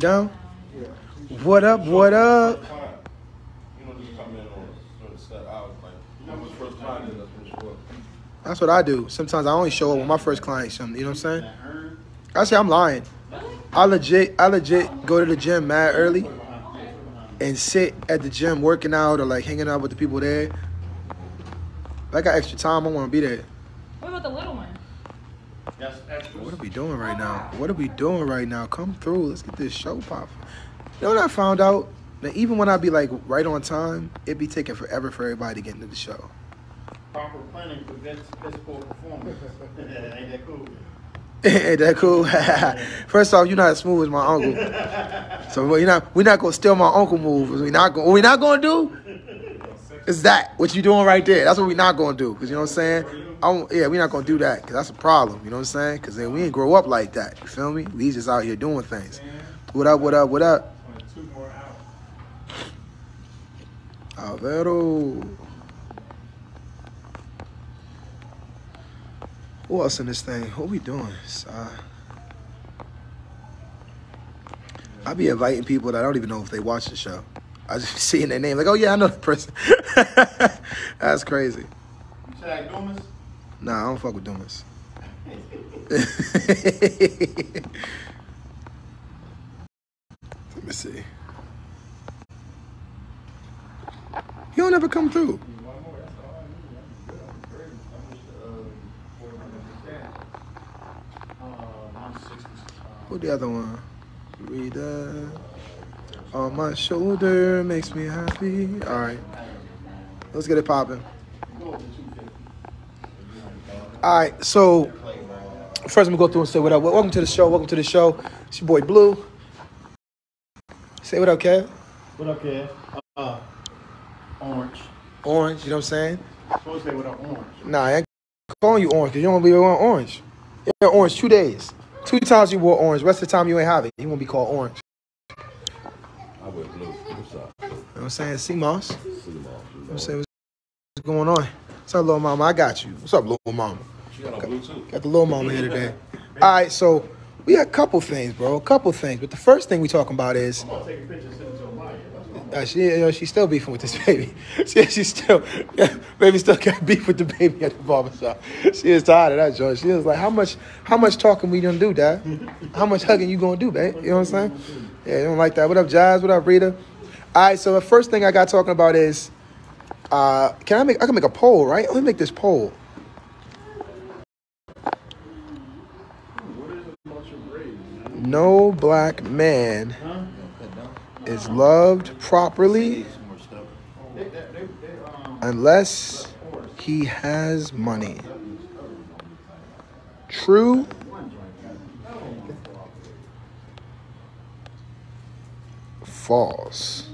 Down? What up, what up? That's what I do. Sometimes I only show up when my first client something, you know what I'm saying? Actually, I'm lying. I legit go to the gym mad early and sit at the gym working out or like hanging out with the people there. If I got extra time, I want to be there. What about the little one? What are we doing right now? What are we doing right now? Come through. Let's get this show popping. You know what I found out? That even when I be like right on time, it be taking forever for everybody to get into the show. Proper planning prevents piss poor performance. Ain't that cool? Ain't that cool? First off, you're not as smooth as my uncle. So we're not gonna steal my uncle moves. What we not gonna do is that. What you doing right there? That's what we not gonna do. Cause you know what I'm saying? We're not gonna do that. Cause that's a problem. You know what I'm saying? Cause then we ain't grow up like that. You feel me? We just out here doing things. What up? What up? What up? Alvaro. Who else in this thing? What we doing? I be inviting people that I don't even know if they watch the show. I just be seeing their name like, oh yeah, I know the person. That's crazy. You tag Dumas? Nah, I don't fuck with Dumas. Let me see. You don't ever come through. What the other one? Read that. On my shoulder makes me happy. All right. Let's get it popping. All right. So, first I'm going to go through and say what up. Welcome to the show. Welcome to the show. It's your boy Blue. Say what up, Kev. What up, Kev? Orange. Orange, you know what I'm saying? Supposed to say what up, Orange. Nah, I ain't calling you orange because you don't be wearing orange. You're orange 2 days. 2 times you wore orange. Rest of the time you ain't have it. You won't be called orange. I wear blue. What's up? You know what I'm saying? C-Moss. C-Moss. You know what I'm saying? What's going on? What's up, little mama? I got you. What's up, little mama? She got on blue too. Got the little mama here today. All right, so we got a couple things, bro. A couple things. But the first thing we talking about is... I'm going to take a picture and send it to Amaya. she's still beefing with this baby. Baby still got beef with the baby at the barbershop. She is tired of that joint. She was like, how much talking we gonna do, Dad? How much hugging you gonna do, babe? You know what I'm saying? Yeah, you don't like that. What up, Jazz? What up, Rita? All right, so the first thing I got talking about is, I can make a poll, right? Let me make this poll. No black man is loved properly unless he has money. True? False?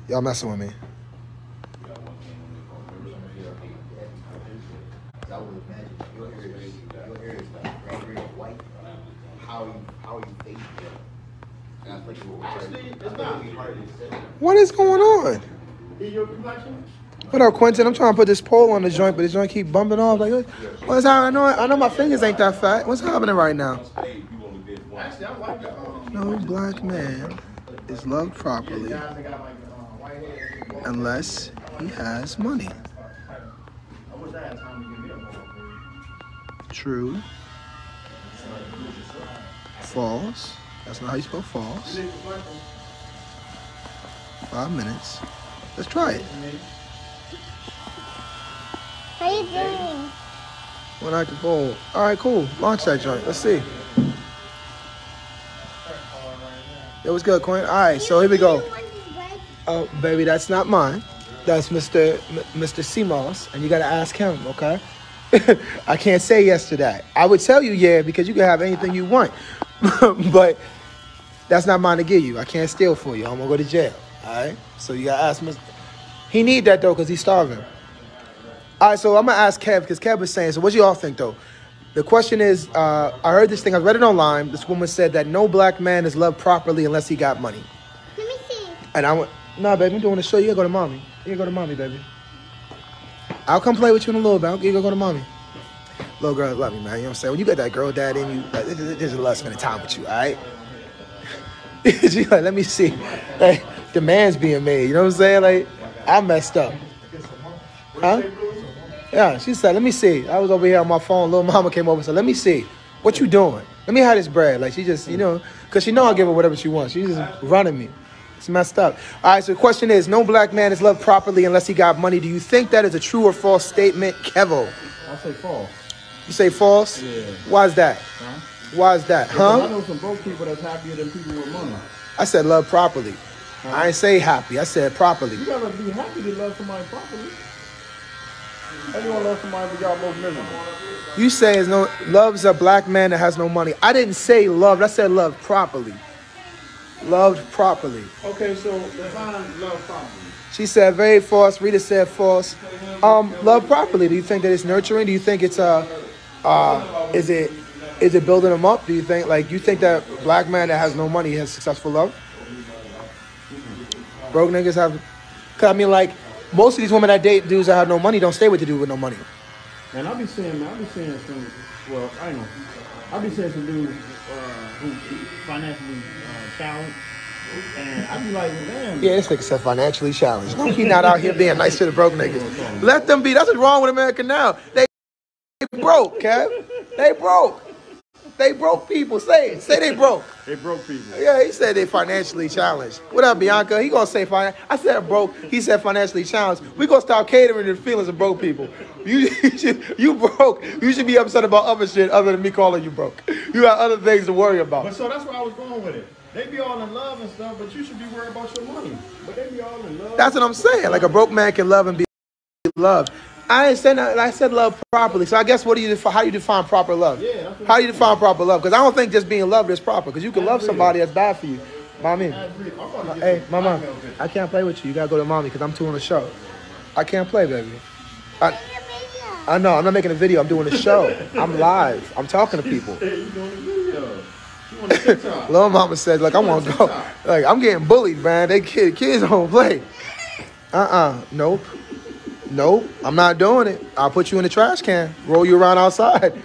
Y'all messing with me. What is going on? What up, Quentin? I'm trying to put this pole on the joint, but the joint keep bumping off. Like, what's happening? I know my fingers ain't that fat. What's happening right now? No black man is loved properly unless he has money. True. False. That's not how you spell false. 5 minutes. Let's try it. How you doing? One active bowl. All right, cool. Launch that joint. Let's see. Yo, what's good, Quinn? All right, so here we go. Oh, baby, that's not mine. That's Mr. C-Moss, and you got to ask him, okay? I can't say yes to that. I would tell you yeah because you can have anything you want, but that's not mine to give you. I can't steal for you. I'm going to go to jail, all right? So you got to ask Mr. He need that, though, because he's starving. All right, so I'm going to ask Kev because Kev was saying, so what do y'all think, though? The question is, I heard this thing. I read it online. This woman said that no black man is loved properly unless he got money. Let me see. And I went, nah, baby, I'm doing the show. You got to go to mommy. You got to go to mommy, baby. I'll come play with you in a little bit. You got to go to mommy. Little girls love me, man. You know what I'm saying? When you got that girl dad in you, like, this is love spending time with you, all right? She like, let me see. Like, demands being made. You know what I'm saying? Like, I messed up. Huh? Yeah, she said, let me see. I was over here on my phone. Little mama came over and said, let me see. What you doing? Let me have this bread. Like, she just, you know, because she know I'll give her whatever she wants. She's just running me. It's messed up. All right, so the question is, no black man is loved properly unless he got money. Do you think that is a true or false statement, Kevo? I say false. You say false? Yeah. Why is that? Huh? Why is that? I Huh? know some broke people that's happier than people with money. I said love properly. I ain't say happy. I said properly. You gotta be happy to love somebody properly. How you gonna love somebody if y'all both miserable? You say is no love's a black man that has no money. I didn't say loved. I said loved properly. Loved properly. Okay, so define love properly. She said very false. Rita said false. Love properly. Do you think that it's nurturing? Do you think it's is it building them up? Do you think that black man that has no money has successful love? Broke niggas have. Cause I mean, like, most of these women that date dudes that have no money don't stay with the dude with no money. And I be seeing some. Well, I know. I be seeing some dudes who financially challenged, and I be like, damn. Yeah, this nigga said financially challenged. No, he not out here being nice to the broke niggas. Let them be. That's what's wrong with America now. They broke, Kev. They broke. They broke people. Say it. Say they broke. They broke people. Yeah, he said they financially challenged. What up, Bianca? He gonna say I said broke. He said financially challenged. We gonna start catering to the feelings of broke people. You broke. You should be upset about other shit other than me calling you broke. You got other things to worry about. But so that's where I was going with it. They be all in love and stuff, but you should be worried about your money. But they be all in love. That's what I'm saying. Like, a broke man can love and be loved. I ain't saying that. I said love properly. So I guess how do you define proper love? Yeah, how do you define proper love? Because I don't think just being loved is proper. Because you can love somebody that's bad for you. Mommy. Hey, mama, I can't play with you. You gotta go to mommy because I'm doing a show. I can't play, baby. I know. I'm not making a video. I'm doing a show. I'm live. I'm talking to people. You doing a video. You want a TikTok. Little mama said, like, I want to go. Like, I'm getting bullied, man. They kids don't play. Nope, I'm not doing it. I'll put you in the trash can, roll you around outside.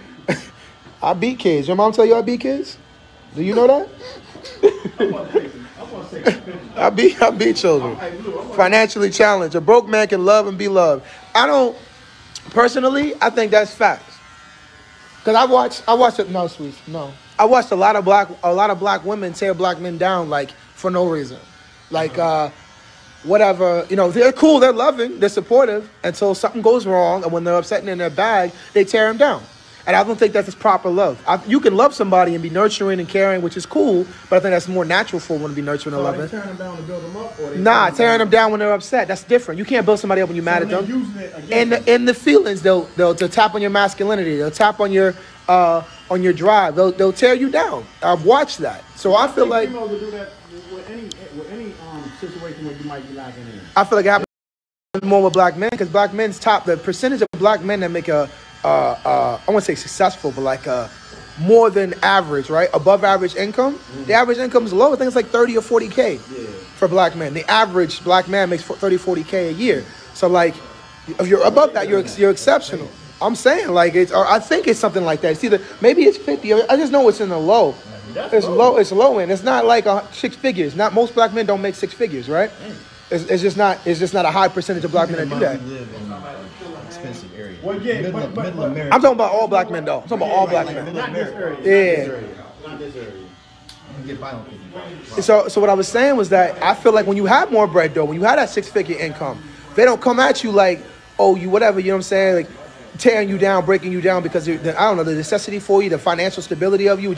I beat kids. Your mom tell you I beat kids? Do you know that? I beat children. Financially challenged. A broke man can love and be loved. Personally, I think that's facts. Cause I watched it. No, sweets, no. I watched a lot of black women tear black men down, like, for no reason, like whatever, you know, they're cool, they're loving, they're supportive until something goes wrong, and when they're upset and in their bag, they tear them down. And I don't think that's proper love. You can love somebody and be nurturing and caring, which is cool, but I think that's more natural for one to be nurturing and loving. Tearing them down to build them up, or tearing them down when they're upset. That's different. You can't build somebody up when you're mad at them. In the feelings, they'll tap on your masculinity. They'll tap on your drive. They'll tear you down. I've watched that, so I feel like females will do that with any situation where you might be lacking in. I feel like it happens more with black men because black men's the percentage of black men that make I won't say successful, but like more than average, right? Above average income. Mm-hmm. The average income is low. I think it's like 30 or 40K for black men. The average black man makes 30, 40K a year. So like, if you're above that, you're exceptional. I'm saying like I think it's something like that. It's either maybe it's 50. I just know it's in the low. It's low end. It's not like 6 figures. Not most black men don't make 6 figures, right? It's just not a high percentage of black men that do that. Live in expensive area. Well, yeah, middle America. I'm talking about all black men, though. I'm talking about all black men. Not this area. Not this area. You get by on 50. So what I was saying was that I feel like when you have more bread, though, when you have that 6-figure income, they don't come at you like, oh, you whatever, you know what I'm saying? Like, tearing you down, breaking you down because, I don't know, the necessity for you, the financial stability of you,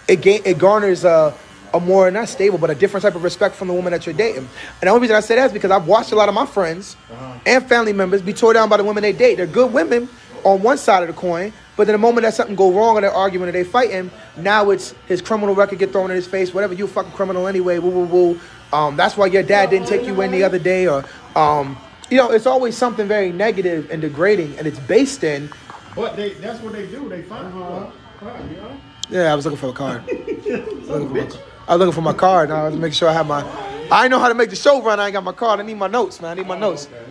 it garners a more, not stable, but a different type of respect from the woman that you're dating. And the only reason I say that is because I've watched a lot of my friends and family members be tore down by the women they date. They're good women on one side of the coin, but then the moment that something go wrong or they're arguing or they fighting, now it's his criminal record get thrown in his face, whatever, you a fucking criminal anyway, woo, woo, woo. That's why your dad didn't take you in the other day, or, it's always something very negative and degrading, and it's based in. But that's what they do. They find Yeah, I was looking for a card. I was looking for my card. Now I was making sure I have my. I know how to make the show run. I ain't got my card. I need my notes, man. I need my notes. Okay.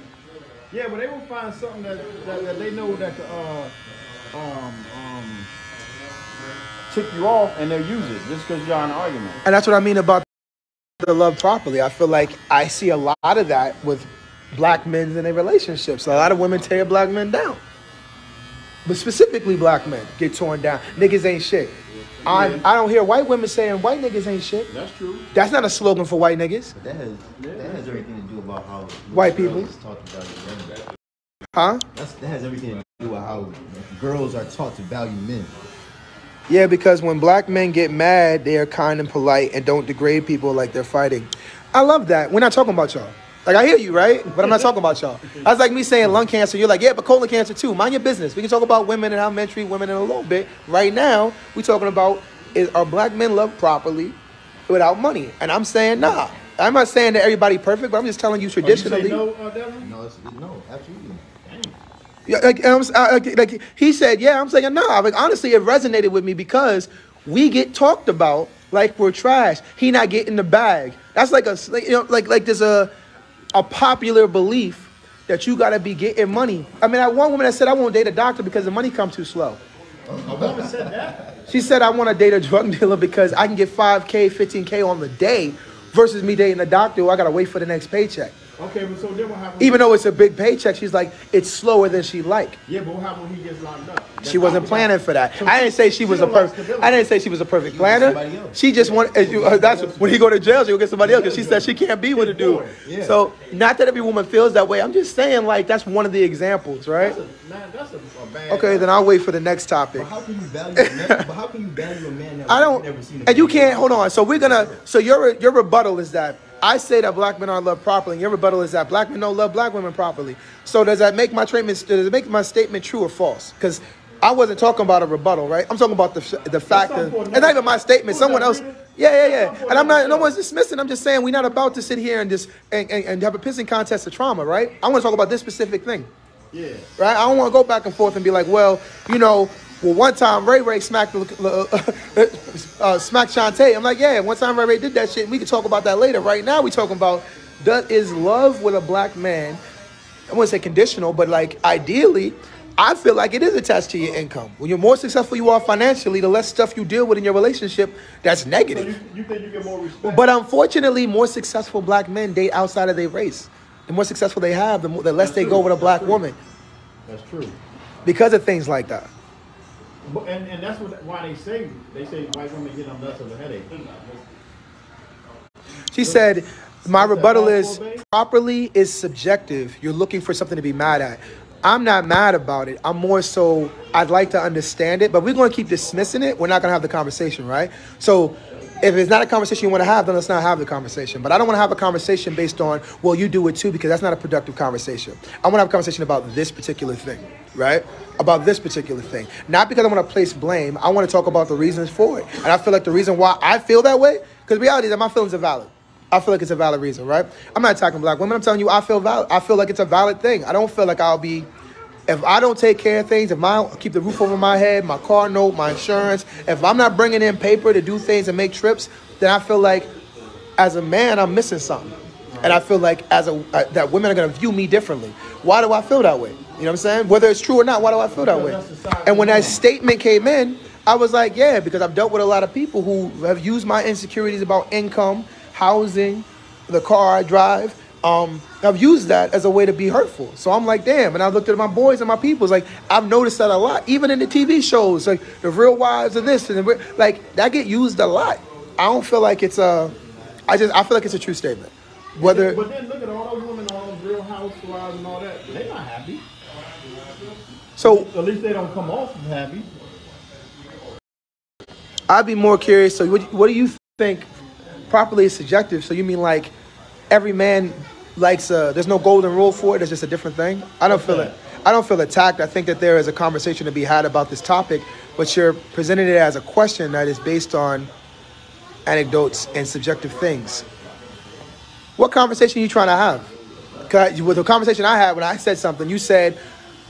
Yeah, but they will find something that they know that tick you off, and they'll use it just because you're in an argument. And that's what I mean about to love properly. I feel like I see a lot of that with black men in their relationships. A lot of women tear black men down. But specifically black men get torn down. Niggas ain't shit. I don't hear white women saying white niggas ain't shit. That's true. That's not a slogan for white niggas. But that has everything to do about how White people. girls talk about it. Huh? That has everything to do with how girls are taught to value men. Yeah, because when black men get mad, they are kind and polite and don't degrade people like they're fighting. I love that. We're not talking about y'all. Like, I hear you, right? But I'm not talking about y'all. That's like me saying lung cancer. You're like, yeah, but colon cancer too. Mind your business. We can talk about women and how men treat women in a little bit. Right now, we're talking about are black men loved properly without money? And I'm saying, nah. I'm not saying that everybody perfect, but I'm just telling you traditionally. You say no, Devin? No, absolutely. Yeah, like he said, yeah, I'm saying, nah. Like, honestly, it resonated with me because we get talked about like we're trash. He not getting the bag. That's like like there's a popular belief that you got to be getting money. I mean, I one woman that said, I won't date a doctor because the money comes too slow. A woman said that? She said, I want to date a drug dealer because I can get 5K, 15K on the day versus me dating a doctor who I got to wait for the next paycheck. Okay, but so then what happens? Even though it's a big paycheck, she's like, it's slower than she like. Yeah, but what happens when he gets locked up? She wasn't planning for that. I didn't say she was a perfect. I didn't say she was a perfect planner. She just wanted. That's when he go to jail. She'll get somebody else because she said she can't be with a dude. Yeah. So not that every woman feels that way. I'm just saying like that's one of the examples, right? That's a bad. Okay, then I'll wait for the next topic. But how can you value a man? But how can you value a man that I don't. you've never seen? And you can't hold on. So we're gonna. So your rebuttal is that I say that black men aren't loved properly, and your rebuttal is that black men don't love black women properly. So does that make my statement? Does it make my statement true or false? Because I wasn't talking about a rebuttal, right? I'm talking about the fact that it's not even my statement. Someone else. Yeah. And I'm not. No one's dismissing. I'm just saying we're not about to sit here and just and have a pissing contest of trauma, right? I want to talk about this specific thing. Yeah. Right. I don't want to go back and forth and be like, well, well, one time Ray smacked smacked Shantae. I'm like, yeah, one time Ray did that shit. We can talk about that later. Right now, we talking about is love with a black man. I wouldn't say conditional, but like ideally, I feel like it is attached to your income. When you're more successful you are financially, the less stuff you deal with in your relationship that's negative. So you think you get more respect? But unfortunately, more successful black men date outside of their race. The more successful they have, the less they go with a black woman. That's true. Because of things like that. But, and that's why they say white women get them less of a headache. She said, my rebuttal is properly is subjective. You're looking for something to be mad at. I'm not mad about it. I'm more so, I'd like to understand it, but we're going to keep dismissing it. We're not going to have the conversation, right? So if it's not a conversation you want to have, then let's not have the conversation. But I don't want to have a conversation based on, well, you do it too, because that's not a productive conversation. I want to have a conversation about this particular thing, right? About this particular thing. Not because I want to place blame. I want to talk about the reasons for it. And I feel like the reason why I feel that way, because the reality is that my feelings are valid. I feel like it's a valid reason, right? I'm not attacking black women. I'm telling you, I feel valid. I feel like it's a valid thing. I don't feel like if I don't take care of things, if I keep the roof over my head, my car note, my insurance, if I'm not bringing in paper to do things and make trips, then I feel like as a man, I'm missing something. And I feel like that women are going to view me differently. Why do I feel that way? You know what I'm saying? Whether it's true or not, why do I feel that way? And when that statement came in, I was like, yeah, because I've dealt with a lot of people who have used my insecurities about income, housing, the car I drive. I've used that as a way to be hurtful. So I'm like, damn. And I looked at my boys and my peoples. Like, I've noticed that a lot. Even in the TV shows, like the Real Wives of this and like that get used a lot. I don't feel like it's I feel like it's a true statement. But then look at all those women, all those Real Housewives and all that. They're not happy. So at least they don't come off as happy. I'd be more curious. So what do you think? Properly is subjective. So you mean like every man likes there's no golden rule for it. It's just a different thing. I don't feel it. I don't feel attacked. I think that there is a conversation to be had about this topic, but you're presenting it as a question that is based on anecdotes and subjective things. What conversation are you trying to have? With the conversation I had when I said something, you said,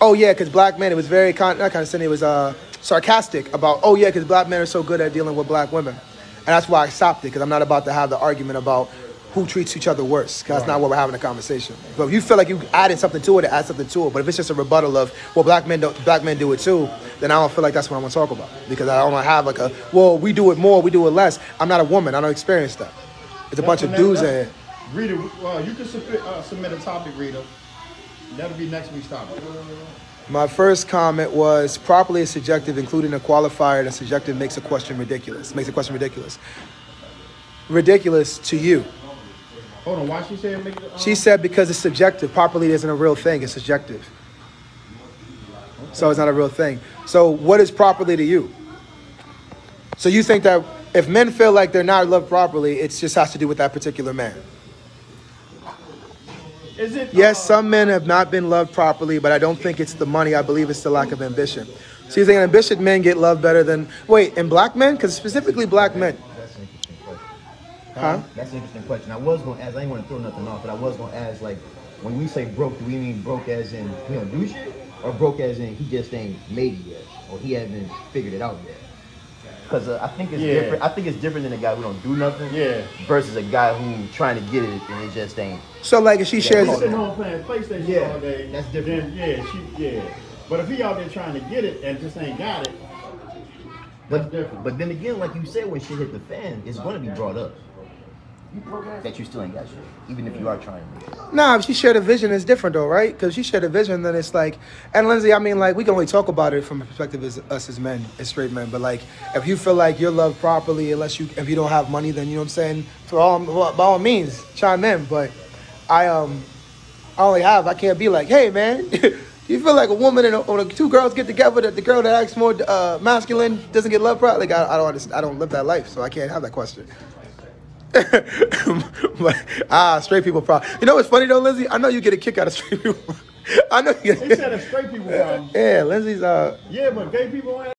oh yeah, because black men, it was very, not condescending, it was sarcastic about, oh yeah, because black men are so good at dealing with black women. And that's why I stopped it, because I'm not about to have the argument about who treats each other worse, because that's not what we're having a conversation. But if you feel like you added something to it, add something to it. But if it's just a rebuttal of, well, black men do it too, then I don't feel like that's what I want to talk about. Because I don't have like well, we do it more, we do it less. I'm not a woman, I don't experience that. It's a bunch of dudes in here. Rita, you can submit a topic, Rita. That'll be next week's topic. My first comment was properly is subjective, including a qualifier that subjective makes a question ridiculous. Makes a question ridiculous. Ridiculous to you. Hold on, why she said make it? She said because it's subjective. Properly isn't a real thing. It's subjective. Okay. So it's not a real thing. So what is properly to you? So you think that if men feel like they're not loved properly, it just has to do with that particular man. Is it? Yes, some men have not been loved properly, but I don't think it's the money. I believe it's the lack of ambition. So you think ambitious men get loved better than... Wait, and black men? Because specifically black men. That's an interesting question. Huh? That's an interesting question. I was going to ask, I didn't want to throw nothing off, but I was going to ask, like, when we say broke, do we mean broke as in he don't do shit? Or broke as in he just ain't made it yet? Or he hasn't figured it out yet? Because I think it's different. I think it's different than a guy who don't do nothing versus a guy who trying to get it and it just ain't. So like if she shares... He's sitting home playing PlayStation all day. That's different. Then, But if he out there trying to get it and just ain't got it, that's different. But then again, like you said, when shit hit the fan, it's going to be brought up. That you still ain't got shit, even if you are trying to make it. Nah, if she shared a vision, it's different though, right? Because she shared a vision, then it's like, and Lindsay, I mean, like, we can only talk about it from a perspective as us as men, as straight men, but like, if you feel like you're loved properly, if you don't have money, then you know what I'm saying, by all means, chime in, but I can't be like, hey man, you feel like a woman and two girls get together, that the girl that acts more masculine doesn't get loved properly? Like, I don't live that life, so I can't have that question. But, straight people problem. You know what's funny though, Lindsay? I know you get a kick out of straight people. I know you get. He said a straight people problem. Yeah, Lindsay's Yeah, but gay people have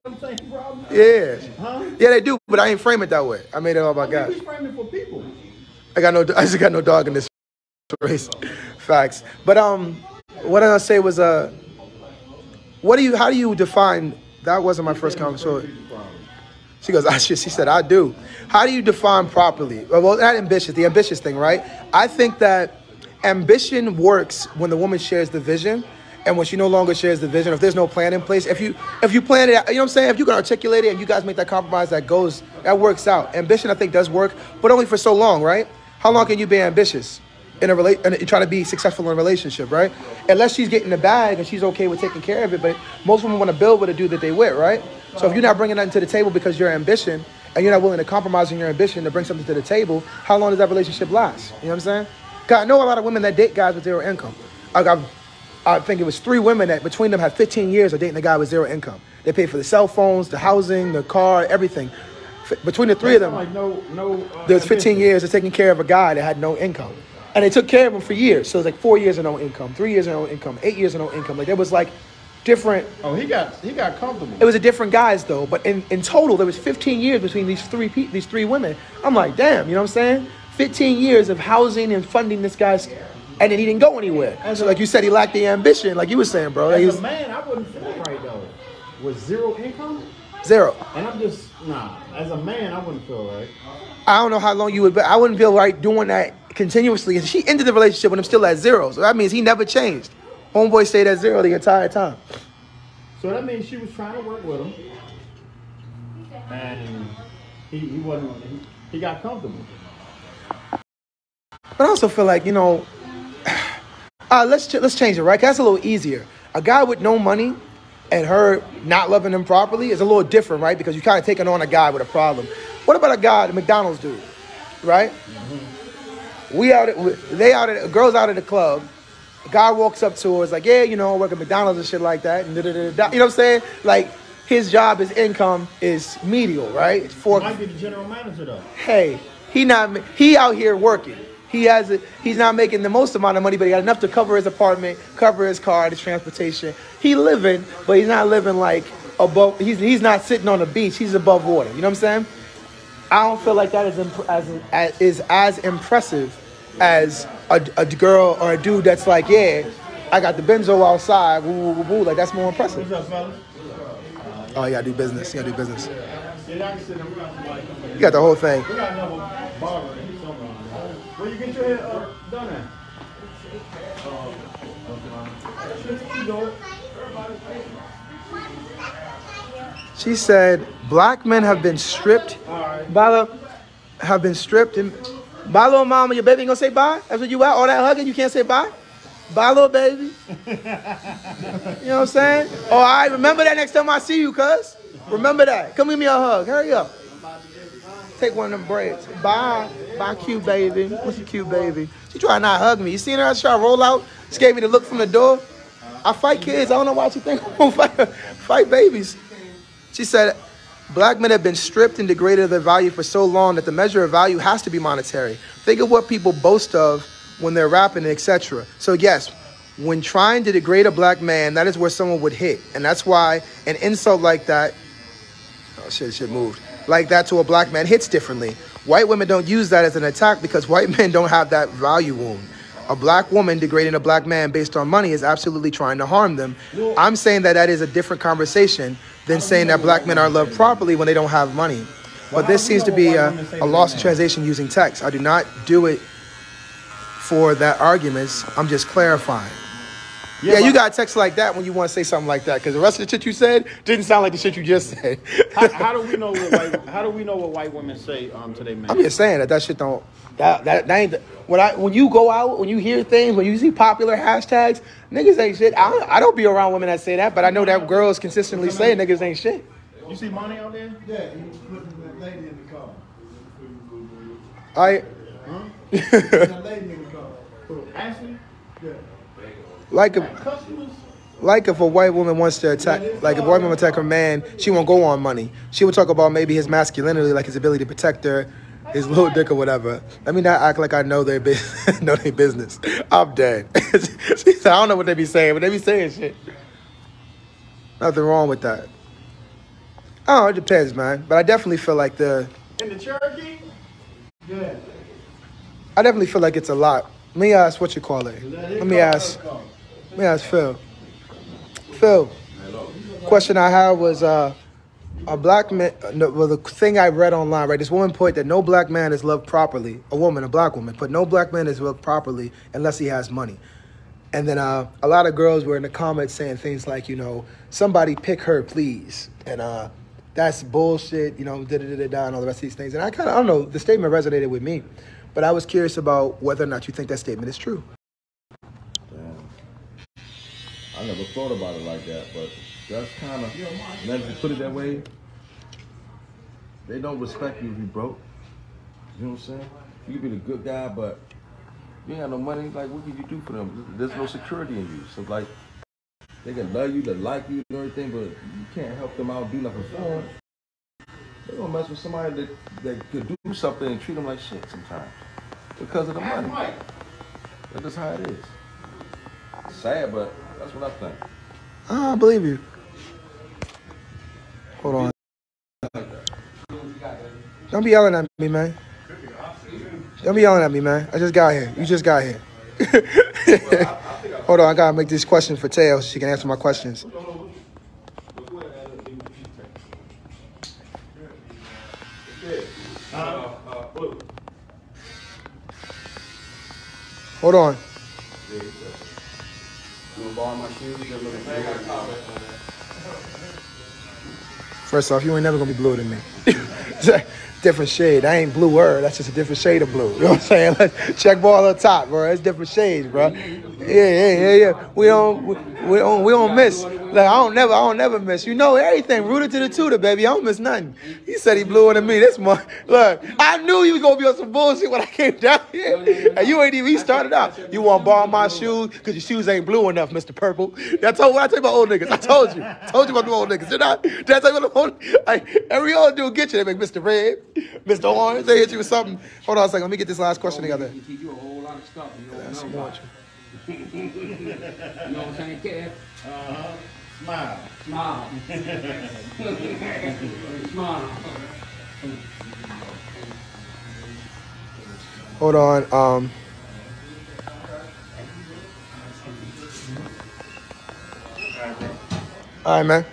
them same problem. Yeah. Huh? Yeah, they do, but I ain't frame it that way. I made it all about God. He's framing for people. I just got no dog in this race. Facts. But what I was gonna say was how do you define? That wasn't my first comment. So she goes, she said, I do. How do you define properly? Well, not ambitious, the ambitious thing, right? I think that ambition works when the woman shares the vision, and when she no longer shares the vision, if there's no plan in place, if you plan it out, you know what I'm saying? If you can articulate it and you guys make that compromise, that works out. Ambition, I think, does work, but only for so long, right? How long can you be ambitious and try to be successful in a relationship, right? Unless she's getting the bag and she's okay with taking care of it, but most women want to build with a dude that they with, right? So if you're not bringing nothing to the table because your ambition, and you're not willing to compromise on your ambition to bring something to the table, how long does that relationship last? You know what I'm saying? Because I know a lot of women that date guys with zero income. I think it was 3 women that between them had 15 years of dating a guy with zero income. They paid for the cell phones, the housing, the car, everything. Between the 3 of them, there's 15 years of taking care of a guy that had no income. And they took care of him for years. So it was like 4 years of no income, 3 years of no income, 8 years of no income. Like there was like different. Oh, he got comfortable. It was a different guys though, but in total there was 15 years between these three women. I'm like, damn, you know what I'm saying? 15 years of housing and funding this guy's, and then he didn't go anywhere. So like you said, he lacked the ambition, like you were saying, bro. As a man, I wouldn't feel right though. With zero income? Zero. And I'm just as a man, I wouldn't feel right. I don't know how long you would, but I wouldn't feel right doing that continuously. And she ended the relationship with him still at 0, so that means he never changed. Homeboy stayed at 0 the entire time. So that means she was trying to work with him, and he wasn't. He got comfortable. But I also feel like, you know, let's change it, right? 'Cause that's a little easier. A guy with no money and her not loving him properly is a little different, right? Because you're kind of taking on a guy with a problem. What about a guy, the McDonald's dude, right? Mm-hmm. Girls out at the club. A guy walks up to her, is like, yeah, you know, I work at McDonald's and shit like that. And you know what I'm saying? Like, his job, his income is medial, right? He might be the general manager, though. Hey, he out here working. He's not making the most amount of money, but he got enough to cover his apartment, cover his car, his transportation. He living, but he's not living like above. He's not sitting on the beach. He's above water. You know what I'm saying? I don't feel like that is as impressive as a girl or a dude that's like, yeah, I got the benzo outside, woo, woo, woo, woo. Like, that's more impressive. What's up, fellas? Oh, you gotta do business. You got the whole thing. We got another barber. Where you get your hair done at? She said, black men have been stripped. Have been stripped and Bye, little mama. Your baby ain't gonna say bye? That's what you at? All that hugging, you can't say bye? Bye, little baby. You know what I'm saying? Oh, all right. Remember that next time I see you, cuz. Remember that. Come give me a hug. Hurry up. Take one of them braids. Bye. Bye, cute baby. What's a cute baby? She trying to not hug me. You seen her? She try to roll out. She gave me the look from the door. I fight kids. I don't know why she think I'm gonna fight babies. She said, black men have been stripped and degraded of their value for so long that the measure of value has to be monetary. Think of what people boast of when they're rapping, etc. So yes, when trying to degrade a black man, that is where someone would hit. And that's why an insult like that, oh shit moved, like that to a black man hits differently. White women don't use that as an attack because white men don't have that value wound. A black woman degrading a black man based on money is absolutely trying to harm them. I'm saying that is a different conversation than saying that black men are loved properly when they don't have money. But this seems to be a lost in translation using text. I do not do it for that arguments. I'm just clarifying. Yeah, you got text like that when you want to say something like that, because the rest of the shit you said didn't sound like the shit you just said. How do we know what white women say to their men? I'm just saying that shit don't. That ain't. When you go out, when you hear things, when you see popular hashtags, niggas ain't shit. I don't be around women that say that, but I know that girls consistently say niggas ain't shit. You see money out there? Yeah, he was putting that lady in the car. That lady in the car. Ashley? Yeah. Like if a white woman wants to attack, like if a white woman attack her man, she won't go on money. She would talk about maybe his masculinity, like his ability to protect her, his little dick or whatever. Let me not act like I know their business. I'm dead. She said, I don't know what they be saying, but they be saying shit. Nothing wrong with that. Oh, it depends, man. But I definitely feel like In the Cherokee? Yeah. I definitely feel like it's a lot. Let me ask what you call it. Let me ask Phil. Phil, question I had was a black man. Well, the thing I read online, right? This woman put that no black man is loved properly. A black woman, but no black man is loved properly unless he has money. And then a lot of girls were in the comments saying things like, somebody pick her, please. And that's bullshit, da-da-da-da-da, and all the rest of these things. And I don't know, the statement resonated with me. But I was curious about whether or not you think that statement is true. Damn. I never thought about it like that, but that's kind of, now if you put it that way, they don't respect you if you broke. You know what I'm saying? You can be the good guy, but you ain't got no money. Like, what can you do for them? There's no security in you. So, like, they can love you, they like you and everything, but you can't help them out, do nothing for them. They're gonna mess with somebody that could do something and treat them like shit sometimes because of the money. That's just how it is. It's sad, but that's what I think. I believe you. Hold on. Don't be yelling at me, man. Don't be yelling at me, man. I just got here. You just got here. Hold on, I gotta make this question for Teo so she can answer my questions. Hold on. First off, you ain't never gonna be bluer than me. Different shade. I ain't bluer. That's just a different shade of blue. You know what I'm saying? Let's check ball up top, bro. It's different shades, bro. Yeah. We don't miss. Like I don't never miss. You know everything. Rooted to the tutor, baby. I don't miss nothing. He said he bluer than me this month. Look, I knew you was gonna be on some bullshit when I came down here. And you ain't even. He started out. You want to borrow my shoes because your shoes ain't blue enough, Mr. Purple. I told you about old niggas. I told you about the old niggas. Did I tell you about the old? Like, every old dude get you. They make Mr. Red, Mr. Orange. They hit you with something. Hold on a second. Let me get this last question together. He teach you a whole lot of stuff. You don't That's know more about. true. You know what I'm saying, Kev? Smile. Smile. Smile. Hold on. All right, man.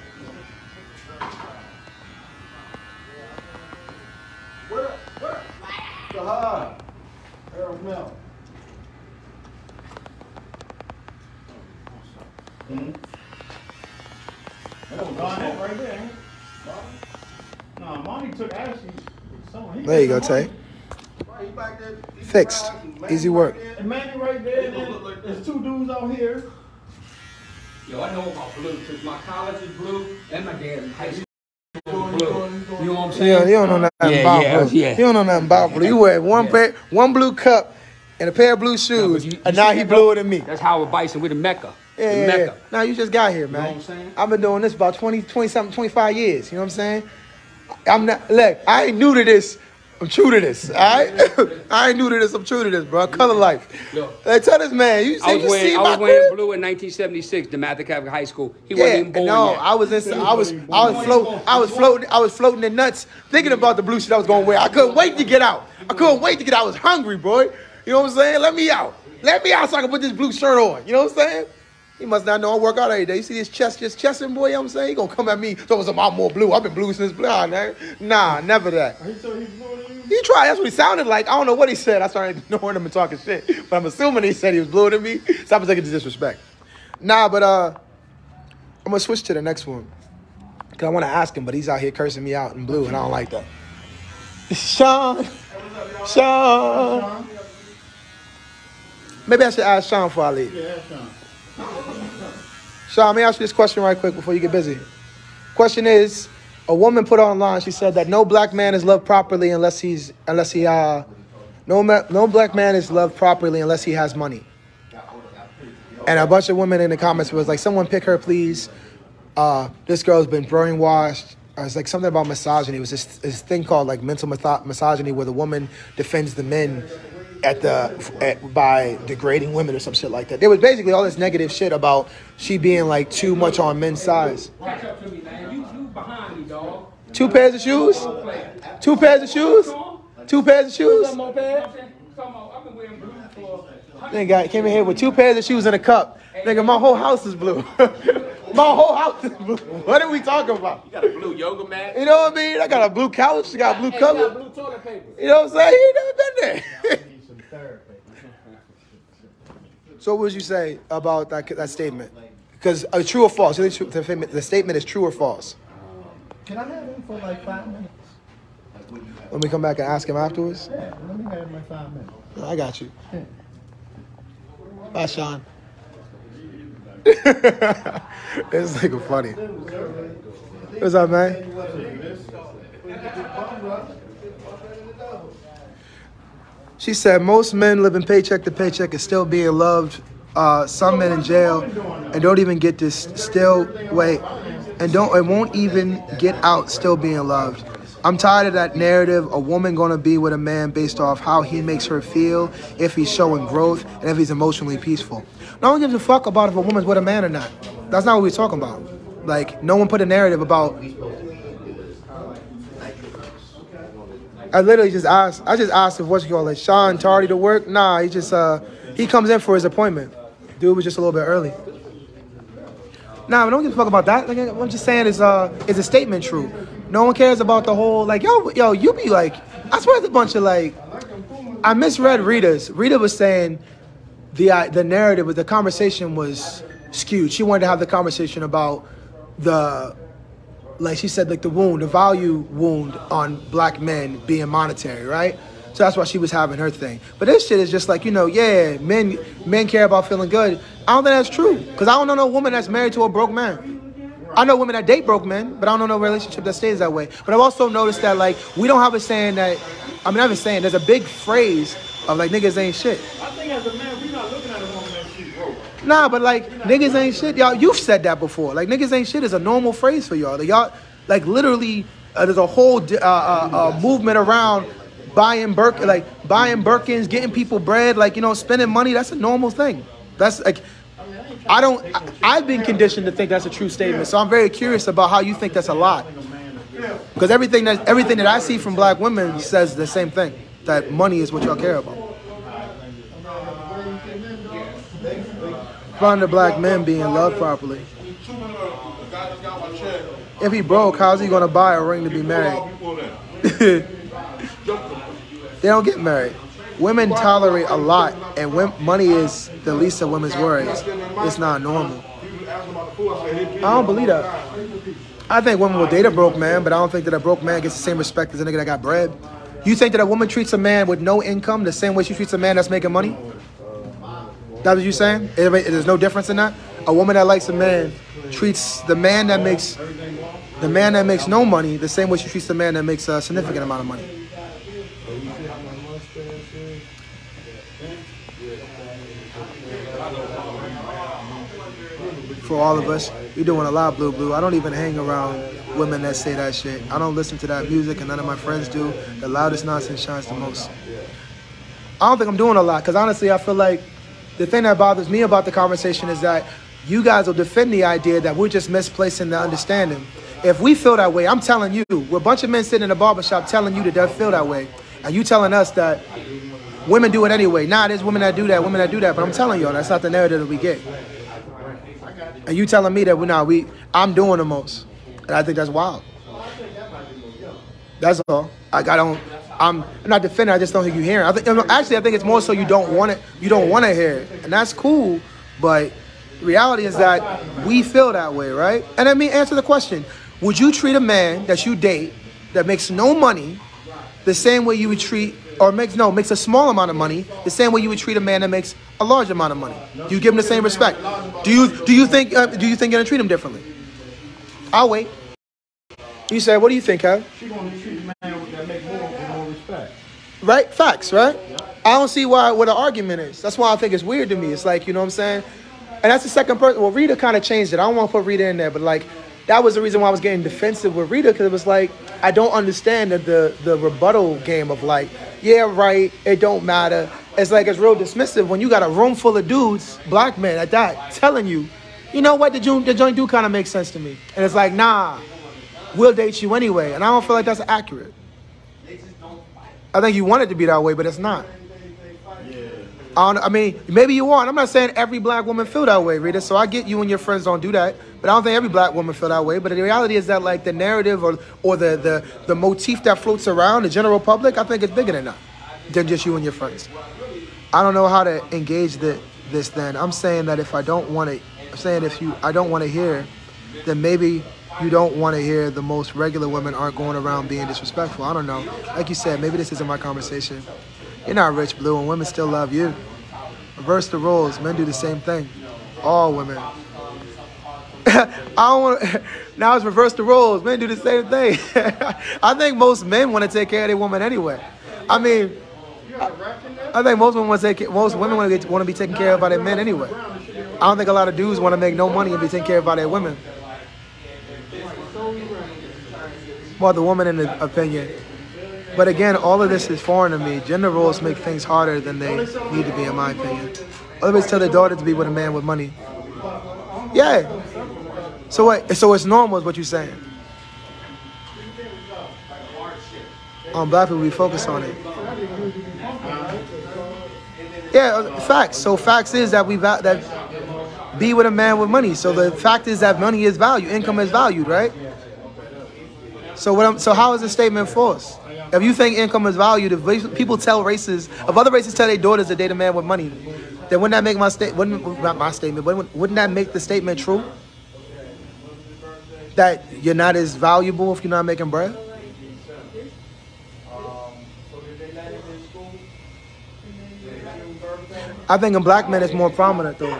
Sahar. Harold Mel. Garnett right there, ain't it? No, Monty took Ashley. There you go, Tay. Fixed. Easy work. And Manny right there, and then there's two dudes out here. Yo, I know about blue because my college is blue and my dad's high school is blue. You know what I'm saying? Yeah, you don't know nothing about blue. Yeah. You don't know nothing about blue. You wear one blue cup and a pair of blue shoes, and now he bluer than me. That's Howard Bison with the Mecca. Yeah. Now you just got here, man. You know what I'm saying? I've been doing this about 20-something, 25 years. You know what I'm saying? I'm not, look, I ain't new to this. I'm true to this, all right? I ain't new to this. I'm true to this, bro. Color life. Yo. Like, tell this man, you I was see my wearing crib? blue in 1976, DeMatha Catholic High School. He wasn't even born no, yet. I was floating in nuts, thinking about the blue shit I was gonna wear. I couldn't wait to get out. I was hungry, boy. You know what I'm saying? Let me out so I can put this blue shirt on. You know what I'm saying? He must not know I work out every day. You see this chest just chesting, boy, you know what I'm saying? He gonna come at me, so I'm more blue. I've been blue since blue. Nah, never that. He said he's bluer than you? He tried, that's what he sounded like. I don't know what he said. I started ignoring him and talking shit. But I'm assuming he said he was bluer than me. So I'm taking the disrespect. Nah, but I'm gonna switch to the next one. Cause I wanna ask him, but he's out here cursing me out in blue, and I don't like that. Sean. Maybe I should ask Sean before I leave. Yeah, Sean. Sean, let me ask you this question right quick before you get busy. Question is, a woman put online, she said that no black man is loved properly unless he has money. And a bunch of women in the comments was like, someone pick her, please. This girl's been brainwashed. It's like something about misogyny. It was this thing called like mental misogyny, where the woman defends the men by degrading women or some shit like that. There was basically all this negative shit about she being like too much on men's size. Catch up to me, man. You behind me, dog. 2 pairs of shoes? 2 pairs of shoes? 2 pairs of shoes? I've been wearing blue for... Nigga came in here with 2 pairs of shoes and a cup. Nigga, my whole house is blue. My whole house is blue. What are we talking about? You got a blue yoga mat. You know what I mean? I got a blue couch. I got a blue You cover. got blue toilet paper. You know what I'm saying? He ain't never been there. So what would you say about that statement? Because true or false? The statement is true or false? Can I have him for like 5 minutes? Let me come back and ask him afterwards. Yeah, let me have him like 5 minutes. I got you. Bye, Sean. It's like funny. What's up, man? She said most men living paycheck to paycheck is still being loved. Some men in jail and don't even get this won't even get out still being loved. I'm tired of that narrative, a woman gonna be with a man based off how he makes her feel, if he's showing growth, and if he's emotionally peaceful. No one gives a fuck about if a woman's with a man or not. That's not what we're talking about. Like, no one put a narrative about... I literally just asked if Sean tardy to work? Nah, he just, he comes in for his appointment. Dude was just a little bit early. Nah, but don't give a fuck about that. Like, what I'm just saying is a statement true. No one cares about the whole, like, yo, you be like, I swear it's a bunch of, like, I misread Rita's. Rita was saying the narrative, the conversation was skewed. She wanted to have the conversation about like she said, like the value wound on black men being monetary, right? So that's why she was having her thing. But this shit is just like, men care about feeling good. I don't think that's true. Because I don't know no woman that's married to a broke man. I know women that date broke men, but I don't know no relationship that stays that way. But I've also noticed that, like, we don't have a saying that, I mean, I have a saying, there's a big phrase of, like, niggas ain't shit. I think as a man, we're not looking at a woman that she's broke. Nah, but, like, niggas ain't shit. Y'all, you've said that before. Like, niggas ain't shit is a normal phrase for y'all. Like, y'all, like, literally, there's a whole movement around buying Birkins, getting people bread, like, spending money. That's a normal thing. That's, like... I've been conditioned to think that's a true statement, so I'm very curious about how you think that's a lie. Because everything that I see from black women says the same thing, that money is what y'all care about. Find the black men being loved properly. If he broke, how's he gonna buy a ring to be married? They don't get married. Women tolerate a lot, and money is the least of women's worries. It's not normal. I don't believe that. I think women will date a broke man, but I don't think that a broke man gets the same respect as a nigga that got bread. You think that a woman treats a man with no income the same way she treats a man that's making money? That's what you're saying? There's no difference in that? A woman that likes a man treats the man that makes no money the same way she treats the man that makes a significant amount of money. For all of us, you're doing a lot, Blue. I don't even hang around women that say that shit. I don't listen to that music, and none of my friends do. The loudest nonsense shines the most. I don't think I'm doing a lot, because honestly, I feel like the thing that bothers me about the conversation is that you guys will defend the idea that we're just misplacing the understanding. If we feel that way, I'm telling you, we're a bunch of men sitting in a barbershop telling you that they feel that way, and you telling us that women do it anyway. Nah, there's women that do that, but I'm telling y'all, that's not the narrative that we get. And you telling me that I'm doing the most. And I think that's wild. That's all. I'm not defending, I just don't think you hear it. I think it's more so you don't want to hear it. And that's cool, but the reality is that we feel that way, right? And let me answer the question. Would you treat a man that you date that makes no money the same way you would treat, or makes a small amount of money, the same way you would treat a man that makes a large amount of money? Do you give him the same respect? Do you think you're gonna treat him differently? I'll wait. You say, what do you think, Kev? She's gonna treat a man that make more with more respect. Right? Facts, right? I don't see what the argument is. That's why I think it's weird to me. It's like, you know what I'm saying? And that's the second person. Well, Rita kind of changed it. I don't want to put Rita in there, but like, that was the reason why I was getting defensive with Rita, because it was like, I don't understand the rebuttal game of like, yeah, right, it don't matter. It's like, it's real dismissive when you got a room full of dudes, black men at that, telling you, you know what, the joint do kind of makes sense to me. And it's like, nah, we'll date you anyway. And I don't feel like that's accurate. I think you want it to be that way, but it's not. I mean, maybe you are. I'm not saying every black woman feel that way, Rita. So I get you and your friends don't do that. But I don't think every black woman feel that way. But the reality is that like the narrative or the motif that floats around the general public, I think it's bigger than just you and your friends. I don't know how to engage this then. I'm saying that if I don't want to, I don't want to hear, then maybe you don't want to hear the most regular women aren't going around being disrespectful. I don't know. Like you said, maybe this isn't my conversation. You're not rich, Blue, and women still love you. Reverse the roles. Men do the same thing. All women. Now it's reverse the roles. Men do the same thing. I think most men want to take care of their woman anyway. I mean, I think most women want to be taken care of by their men anyway. I don't think a lot of dudes want to make no money and be taken care of by their women. Well, the woman in the opinion. But again, all of this is foreign to me. Gender roles make things harder than they need to be, in my opinion. Others tell their daughter to be with a man with money. Yeah. So what? So it's normal is what you're saying. Black people, we focus on it. Yeah, facts. So facts is that that be with a man with money. So the fact is that money is valued, income is valued, right? So how is the statement false? If you think income is valued, if people tell races, if other races tell their daughters to date a man with money, then wouldn't that make wouldn't that make the statement true? That you're not as valuable if you're not making bread? I think in black men it's more prominent though.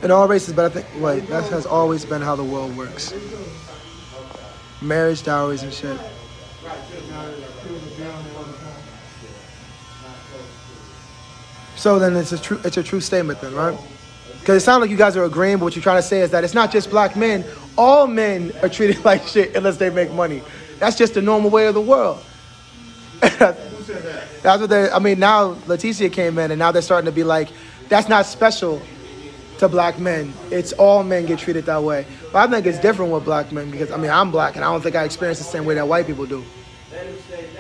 In all races, but I think, that has always been how the world works. Marriage, dowries, and shit. So then it's a true statement then, right? Because it sounds like you guys are agreeing, but what you're trying to say is that it's not just black men. All men are treated like shit unless they make money. That's just the normal way of the world. That's what now Leticia came in, and now they're starting to be like, that's not special to black men. It's all men get treated that way. But I think it's different with black men because, I'm black and I don't think I experience the same way that white people do.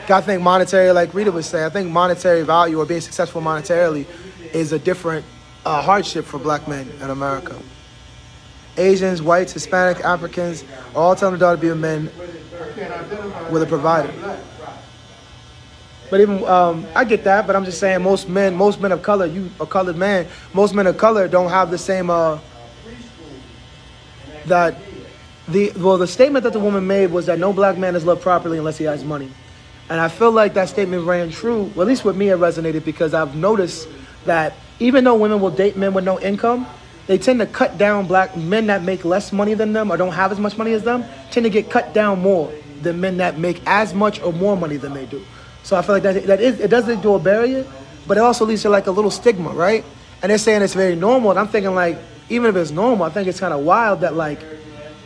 I think monetary, like Rita was saying, I think monetary value or being successful monetarily is a different hardship for black men in America. Asians, whites, Hispanic, Africans are all telling their daughter to be with men with a provider. But even, I get that, but I'm just saying most men of color, you a colored man, most men of color don't have the same, that the statement that the woman made was that no black man is loved properly unless he has money. And I feel like that statement ran true. Well, at least with me, it resonated because I've noticed that even though women will date men with no income, they tend to cut down black men that make less money than them or don't have as much money as them, tend to get cut down more than men that make as much or more money than they do. So I feel like it does lead to a barrier, but it also leads to like a little stigma, right? And they're saying it's very normal. And I'm thinking like, even if it's normal, I think it's kind of wild that like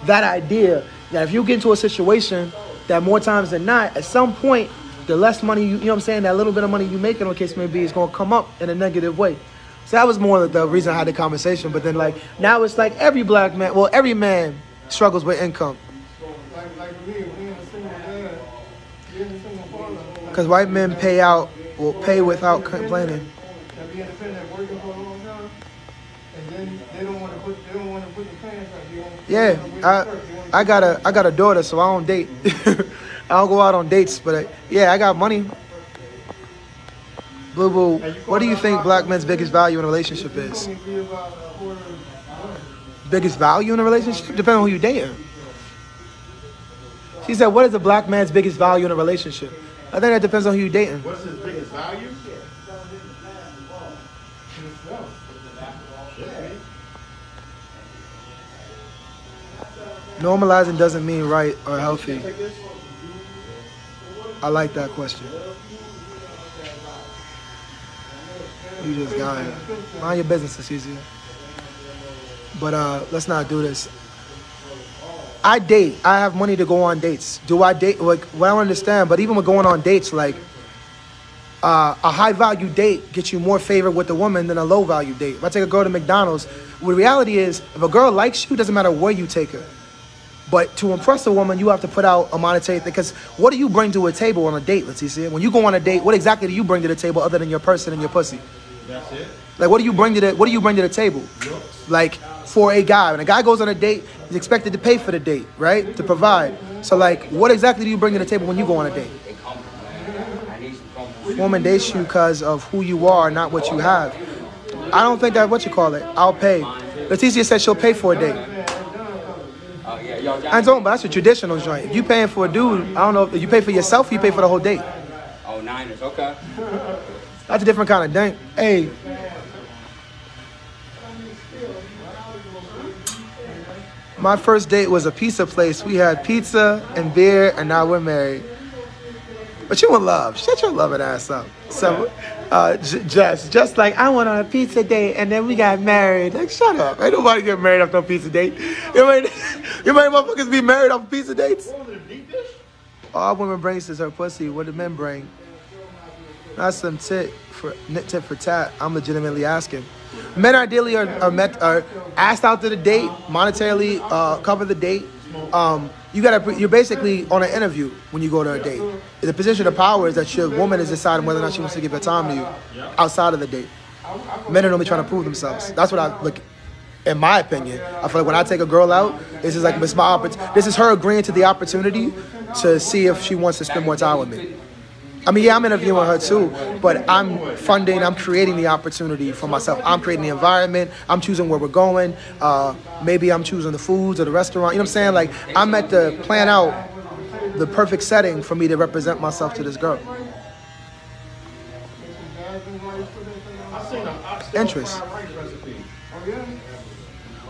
that idea that if you get into a situation that more times than not, at some point, the less money, you know what I'm saying, that little bit of money you make, in the case may be, is going to come up in a negative way. So that was more the reason I had the conversation. But then like, now it's like every black man, well, every man struggles with income. Like me, being a single dad, being a single father. Because white men will pay without complaining. And be independent, working for a long time, and then they don't want to put the pants up. Yeah, I got a daughter, so I don't date. I don't go out on dates, but yeah, I got money. Blue Boo, what do you think black men's biggest value in a relationship is? Biggest value in a relationship? Depending on who you're dating. She said, what is a black man's biggest value in a relationship? I think that depends on who you're dating. What's his biggest value? Normalizing doesn't mean right or healthy. I like that question. You just got it. Mind your business, it's easier. But let's not do this. I date. I have money to go on dates. Do I date? Like, well, I don't understand. But even with going on dates, like a high value date gets you more favor with the woman than a low value date. If I take a girl to McDonald's, the reality is, if a girl likes you, it doesn't matter where you take her. But to impress a woman, you have to put out a monetary thing. Because what do you bring to a table on a date? Let's see. When you go on a date, what exactly do you bring to the table other than your person and your pussy? That's it. Like, what do you bring to the table? Like, for a guy, when a guy goes on a date, he's expected to pay for the date, right? To provide. So, like, what exactly do you bring to the table when you go on a date? Woman dates you because of who you are, not what you have. I don't think that what you call it. I'll pay. Leticia said she'll pay for a date. I don't, but that's a traditional joint. If you paying for a dude, I don't know if you pay for yourself or you pay for the whole date. Oh, Niners, okay. That's a different kind of thing. Hey. My first date was a pizza place. We had pizza and beer, and now we're married. But you in love. Shut your loving ass up. So, just like I went on a pizza date, and then we got married. Like, shut up. Ain't nobody get married after a pizza date. You might motherfuckers be married off pizza dates? All women brings is her pussy. What do men bring? Not some tit for tat. I'm legitimately asking. Men ideally are asked out to the date, monetarily cover the date. You're basically on an interview when you go to a date. The position of power is that your woman is deciding whether or not she wants to give her time to you outside of the date. Men are normally trying to prove themselves. That's what I look. In my opinion, I feel like when I take a girl out, this is like it's my opportunity. This is her agreeing to the opportunity to see if she wants to spend more time with me. I mean, yeah, I'm interviewing her too, but I'm creating the opportunity for myself. I'm creating the environment. I'm choosing where we're going. Maybe I'm choosing the foods or the restaurant. You know what I'm saying? Like, I'm at the plan out the perfect setting for me to represent myself to this girl. Interest.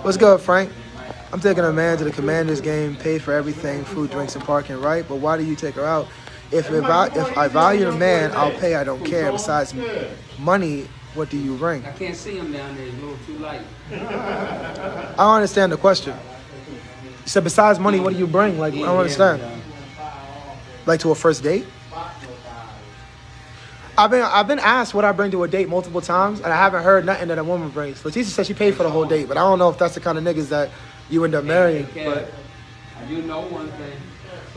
What's good, Frank? I'm taking a man to the Commanders game, pay for everything, food, drinks, and parking, right? But why do you take her out? If I value the man, I'll pay. I don't care. Besides money, what do you bring? I can't see him down there. It's a little too light. I don't understand the question. You said besides money, what do you bring? Like, I don't understand. Like to a first date? I've been asked what I bring to a date multiple times, and I haven't heard nothing that a woman brings. Leticia said she paid for the whole date, but I don't know if that's the kind of niggas that you end up marrying. But I do know one thing.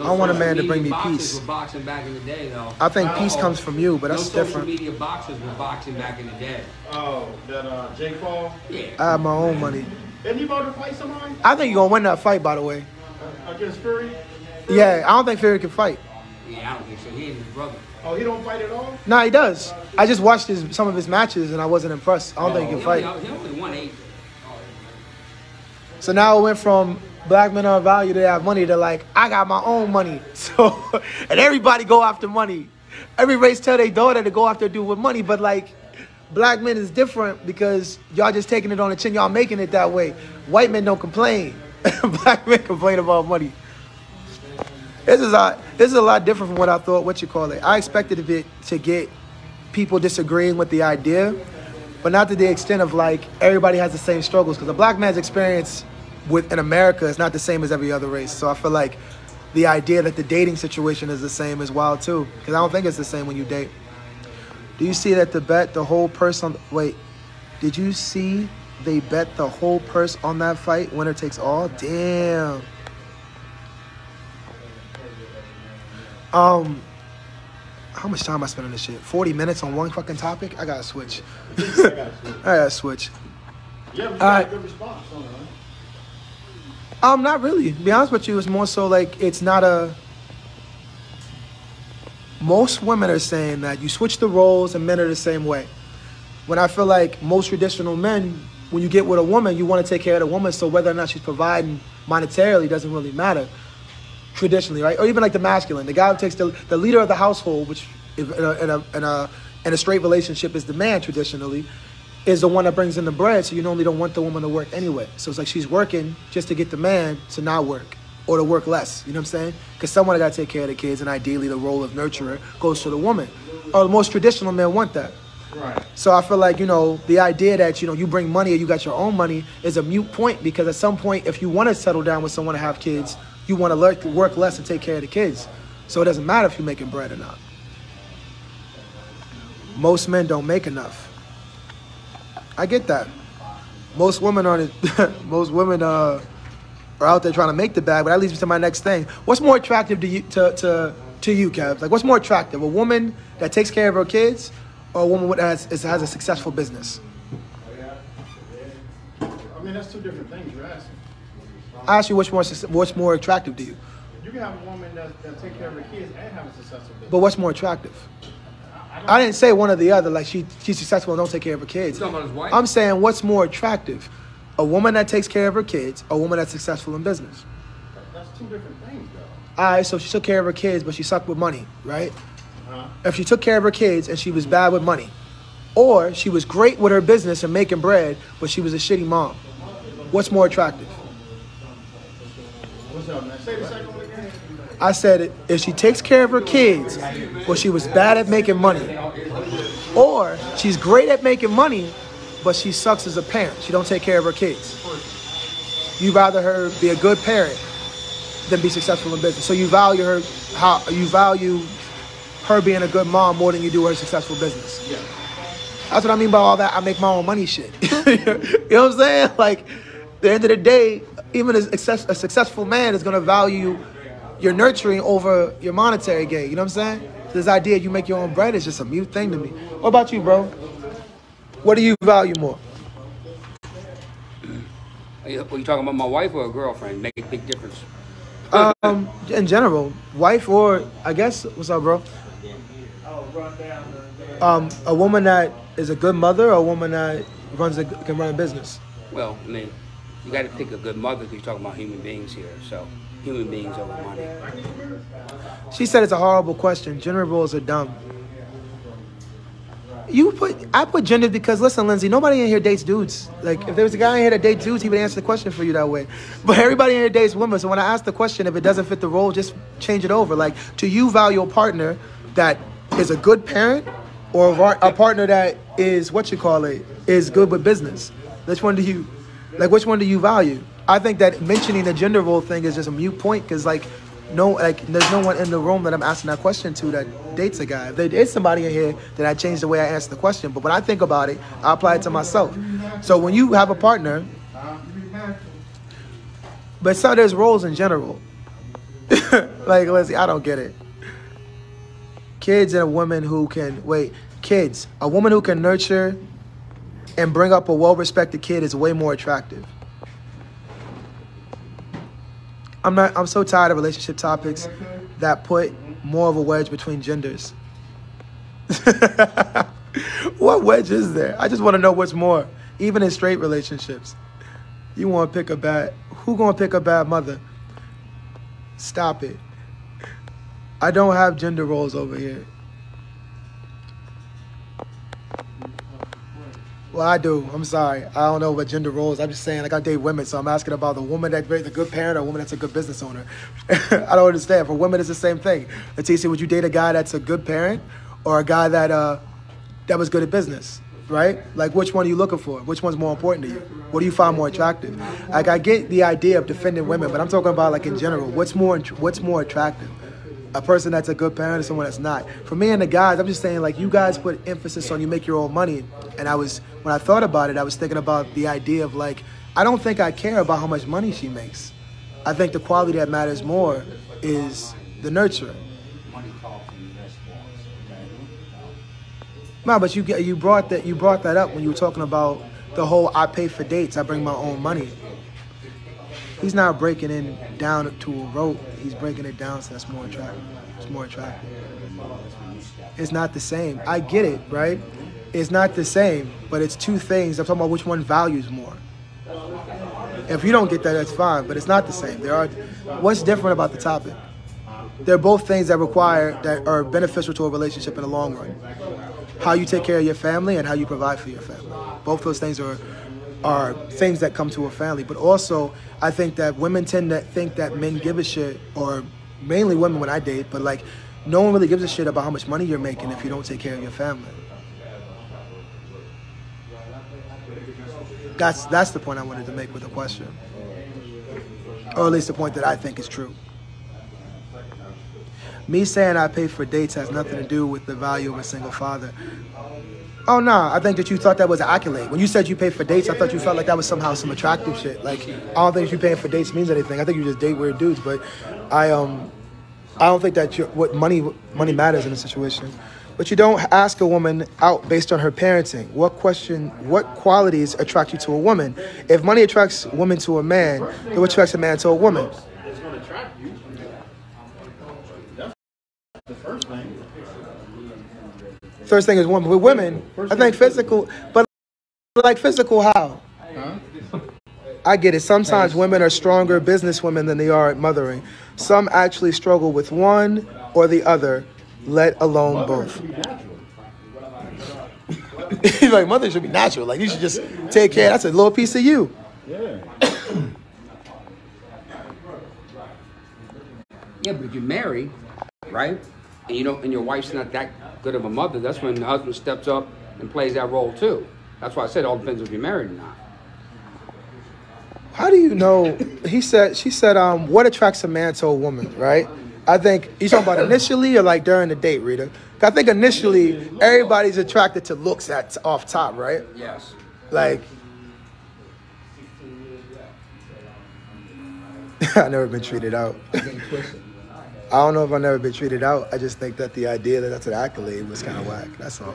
I want a man to bring me peace. Were boxing back in the day, though. I think peace comes from you, but that's different. Social media boxers were boxing back in the day. Oh, that Jake Paul? Yeah. I have my own money. Isn't he about to fight somebody? I think you're going to win that fight, by the way. Against Fury? Yeah, I don't think Fury can fight. Yeah, I don't think so. He and his brother. Oh, he don't fight at all? Nah, he does. I just watched some of his matches, and I wasn't impressed. I don't think he can fight. He only won 8. So now it went from black men are valued, they have money. They're like, I got my own money. So, and everybody go after money. Every race tell their daughter to go after a dude with money, but like, black men is different because y'all just taking it on the chin. Y'all making it that way. White men don't complain. Black men complain about money. This is a lot different from what I thought. What you call it? I expected it to get people disagreeing with the idea, but not to the extent of like everybody has the same struggles. Because a black man's experience in America is not the same as every other race. So I feel like the idea that the dating situation is the same is wild too. Because I don't think it's the same when you date. Do you see that the whole purse on... Wait, did you see they bet the whole purse on that fight? Winner takes all? Damn. How much time I spent on this shit? 40 minutes on one fucking topic? I gotta switch. I gotta switch. Yeah, but you got a good response on it, right? Not really. To be honest with you, it's more so like it's not a... Most women are saying that you switch the roles and men are the same way. When I feel like most traditional men, when you get with a woman, you want to take care of the woman, so whether or not she's providing monetarily doesn't really matter. Traditionally, right? Or even like the masculine. The guy who takes the leader of the household, which in a straight relationship is the man traditionally, is the one that brings in the bread, so you normally don't want the woman to work anyway. So it's like she's working just to get the man to not work. Or to work less, you know what I'm saying? Because someone got to take care of the kids, and ideally the role of nurturer goes to the woman. Or the most traditional men want that. Right. So I feel like, the idea that, you bring money or you got your own money is a moot point, because at some point, if you want to settle down with someone to have kids, you want to work less and take care of the kids. So it doesn't matter if you're making bread or not. Most men don't make enough. I get that. Most women are out there trying to make the bag, but that leads me to my next thing. What's more attractive to you, to you, Kev? Like, what's more attractive? A woman that takes care of her kids, or a woman that has a successful business? I mean, that's two different things you're asking. I ask you, what's more attractive to you? You can have a woman that take care of her kids and have a successful business. But what's more attractive? I didn't say one or the other, like she's successful and don't take care of her kids. You talking about his wife? I'm saying, what's more attractive? A woman that takes care of her kids, a woman that's successful in business. That's two different things, though. All right, so she took care of her kids, but she sucked with money, right? Uh-huh. If she took care of her kids and she was bad with money, or she was great with her business and making bread, but she was a shitty mom, what's more attractive? What's up, man? Say the second one again. I said, if she takes care of her kids, but she was bad at making money, or she's great at making money, but she sucks as a parent. She don't take care of her kids. You'd rather her be a good parent than be successful in business. So you value her being a good mom more than you do her successful business. Yeah. That's what I mean by all that I make my own money shit. You know what I'm saying? Like, at the end of the day, even a successful man is going to value your nurturing over your monetary gain. You know what I'm saying? This idea you make your own bread is just a mute thing to me. What about you, bro? What do you value more? Are you talking about my wife or a girlfriend? Make a big difference. In general, wife or, I guess, what's up, bro? A woman that is a good mother, or a woman that can run a business? Well, I mean, you got to pick a good mother because you're talking about human beings here. So, human beings over money. She said it's a horrible question. Gender roles are dumb. I put gender because, listen, Lindsay, nobody in here dates dudes. Like, if there was a guy in here that dates dudes, he would answer the question for you that way. But everybody in here dates women. So when I ask the question, if it doesn't fit the role, just change it over. Like, do you value a partner that is a good parent, or a partner that is, is good with business? Which one do you value? I think that mentioning the gender role thing is just a mute point, because, there's no one in the room that I'm asking that question to that dates a guy. If there is somebody in here, then I change the way I answer the question. But when I think about it, I apply it to myself. So when you have a partner, but so there's roles in general. Like, Lindsay, I don't get it. Kids and a woman who can, a woman who can nurture and bring up a well-respected kid is way more attractive. I'm so tired of relationship topics that put more of a wedge between genders. What wedge is there? I just want to know what's more, even in straight relationships. You want to pick a bat. Who gonna pick a bad mother? Stop it. I don't have gender roles over here. Well, I do. I'm sorry. I don't know what gender roles. I'm just saying, like, I date women, so I'm asking about the woman that's a good parent or a woman that's a good business owner. I don't understand. For women, it's the same thing. Leticia, would you date a guy that's a good parent or a guy that was good at business, right? Like, which one are you looking for? Which one's more important to you? What do you find more attractive? Like, I get the idea of defending women, but I'm talking about, like, in general. What's more attractive? A person that's a good parent or someone that's not? For me and the guys, I'm just saying, like, you guys put emphasis on you make your own money. And when I thought about it, I was thinking about the idea of, like, I don't think I care about how much money she makes. I think the quality that matters more is the nurturing. No, but you brought that up when you were talking about the whole I pay for dates, I bring my own money. He's not breaking it down to a rope. He's breaking it down so that's more attractive. It's more attractive. It's not the same. I get it, right? It's not the same, but it's two things. I'm talking about which one values more. If you don't get that, that's fine, but it's not the same. What's different about the topic? They're both things that are beneficial to a relationship in the long run. How you take care of your family and how you provide for your family. Both those things are things that come to a family. But also, I think that women tend to think that men give a shit, or mainly women when I date, but like, no one really gives a shit about how much money you're making if you don't take care of your family. That's the point I wanted to make with the question. Or at least the point that I think is true. Me saying I pay for dates has nothing to do with the value of a single father. Oh, no, I think that you thought that was an accolade. When you said you pay for dates, I thought you felt like that was somehow some attractive shit. Like, I don't think you paying for dates means anything. I think you just date weird dudes, but I don't think that what money matters in a situation. But you don't ask a woman out based on her parenting. What qualities attract you to a woman? If money attracts a woman to a man, then what attracts a man to a woman? It's going to attract you. That's the first thing. First thing is women. With women, I think physical, but like physical how? Huh? I get it. Sometimes women are stronger businesswomen than they are at mothering. Some actually struggle with one or the other, let alone both. Like, mother should be natural. Like, you should just take care. That's a little piece of you. Yeah. Yeah, but if you're married, right, and your wife's not that good of a mother, that's when the husband steps up and plays that role too. That's why I said it all depends if you're married or not. How do you know? She said, what attracts a man to a woman, right? I think you talking about initially or like during the date, Rita? I think initially everybody's attracted to looks off top, right? Yes. Like, I've never been treated out. I don't know if I've never been treated out. I just think that the idea that that's an accolade was kind of whack. That's all.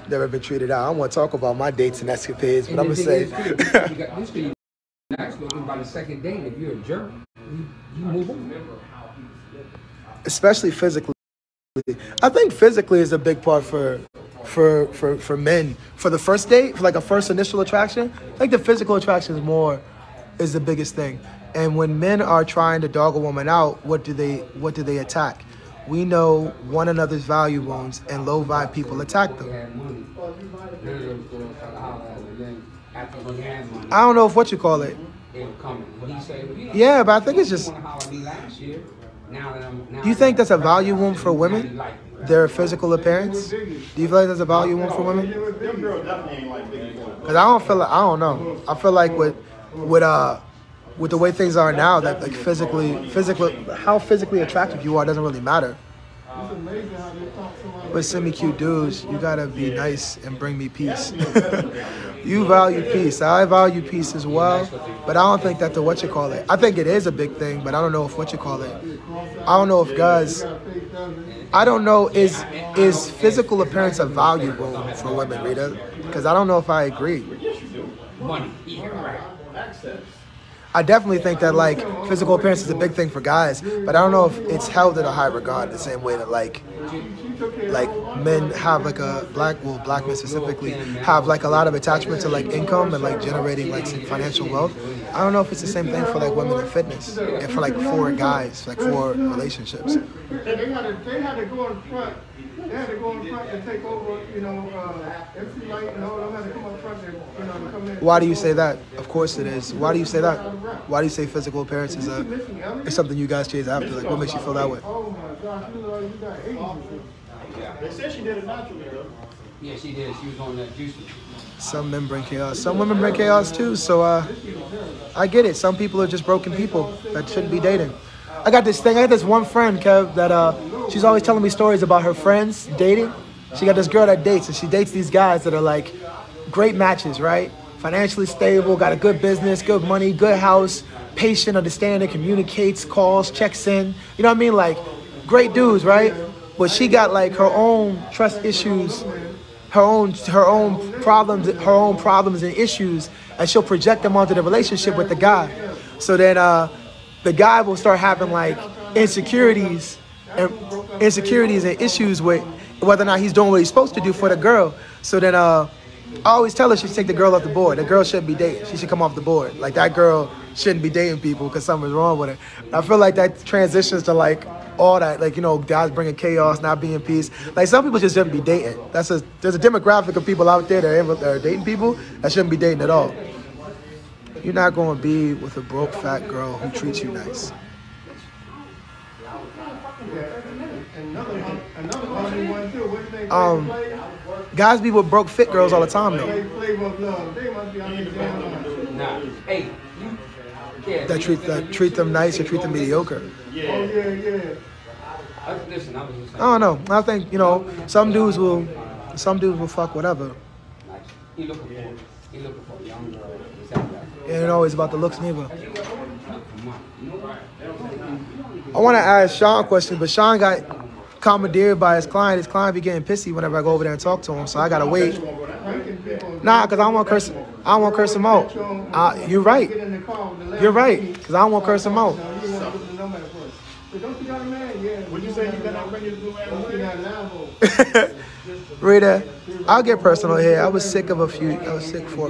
Never been treated out. I don't want to talk about my dates and escapades, but I'm going to say. Actually, by the second date, if you're a jerk, you move on. Especially physically. I think physically is a big part for men. For the first date, for like a first initial attraction, I think the physical attraction is the biggest thing. And when men are trying to dog a woman out, what do they attack? We know one another's value bones, and low vibe people attack them. I don't know if what you call it. Yeah, but I think it's just. Do you think that's a value wound for women? Their physical appearance? Do you feel like that's a value wound for women? Because I don't know. I feel like with the way things are now, that like how physically attractive you are doesn't really matter. But semi-cute dudes, you gotta be nice and bring me peace. You value peace. I value peace as well, but I don't think that I think it is a big thing, but I don't know if I don't know if guys, I don't know, is physical appearance a valuable for women, Rita? Because I don't know if I agree. Money. I definitely think that like physical appearance is a big thing for guys, but I don't know if it's held in a high regard the same way that like men have like black men specifically have like a lot of attachment to like income and like generating like some financial wealth. I don't know if it's the same thing for like women in fitness and for like 4 guys, like 4 relationships. They had to go in front. They had to go in front and take over, you know, MC Light and all them had to come up front and, you know, to come in. Why do you say that? Of course it is. Why do you say that? Why do you say physical appearance is something you guys chase after? Like, what makes you feel that way? Oh my gosh, you got AIDS. They said she did it naturally, though. Yeah, she did. She was on that juice. Some men bring chaos. Some women bring chaos too. So I get it. Some people are just broken people that shouldn't be dating. I got this one friend, Kev, that she's always telling me stories about her friends dating. She got this girl that dates, and she dates these guys that are like great matches, right? Financially stable, got a good business, good money, good house, patient, understanding, communicates, calls, checks in. You know what I mean? Like great dudes, right? But she got like her own trust issues, her own problems and issues, and she'll project them onto the relationship with the guy. So then the guy will start having like insecurities and issues with whether or not he's doing what he's supposed to do for the girl. So then I always tell her she should take the girl off the board. The girl shouldn't be dating. She should come off the board. Like that girl shouldn't be dating people because something's wrong with her. And I feel like that transitions to like all that, like, you know, guys bringing chaos, not being peace. Like some people just shouldn't be dating. There's a demographic of people out there that are dating people that shouldn't be dating at all. You're not going to be with a broke fat girl who treats you nice. Guys be with broke fit girls all the time though. That treat them nice or treat them mediocre. I don't know. I think, you know, some dudes will fuck whatever. He looking for a young girl. It ain't always about the looks neither. I want to ask Sean a question, but Sean got commandeered by his client. His client be getting pissy whenever I go over there and talk to him, so I gotta wait. Nah, cause I don't want to curse. I don't want to curse him out. You're right. You're right, cause I don't want to curse him out. Would you say you better bring your blue man? Rita, I'll get personal here. I was sick for a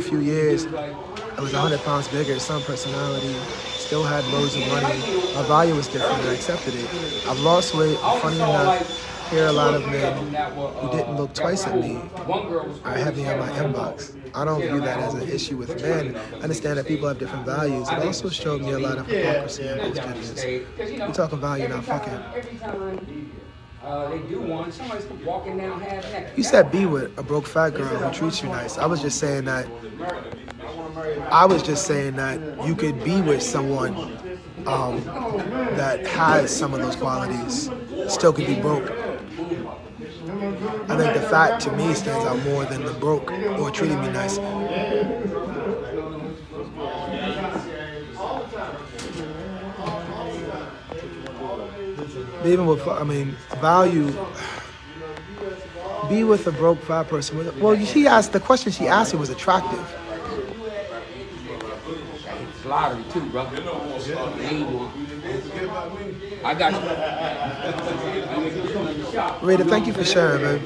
few years. I was 100 pounds bigger, some personality, still had loads of money. My value was different, and I accepted it. I've lost weight. Funny enough, here are a lot of men who didn't look twice at me are heavy on my inbox. I don't view that as an issue with men. I understand that people have different values. It also showed me a lot of hypocrisy in both genders. We talking value, not fucking. They do one. Somebody's walking down half neck. You said be with a broke fat girl who treats you nice. I was just saying that you could be with someone that has some of those qualities, still could be broke. I think the fat to me stands out more than the broke or treating me nice. Even with, value. Be with a broke fat person. Well, she asked, the question she asked me was attractive. It's lottery too, bro. I got you. Rita, thank you for sharing, man.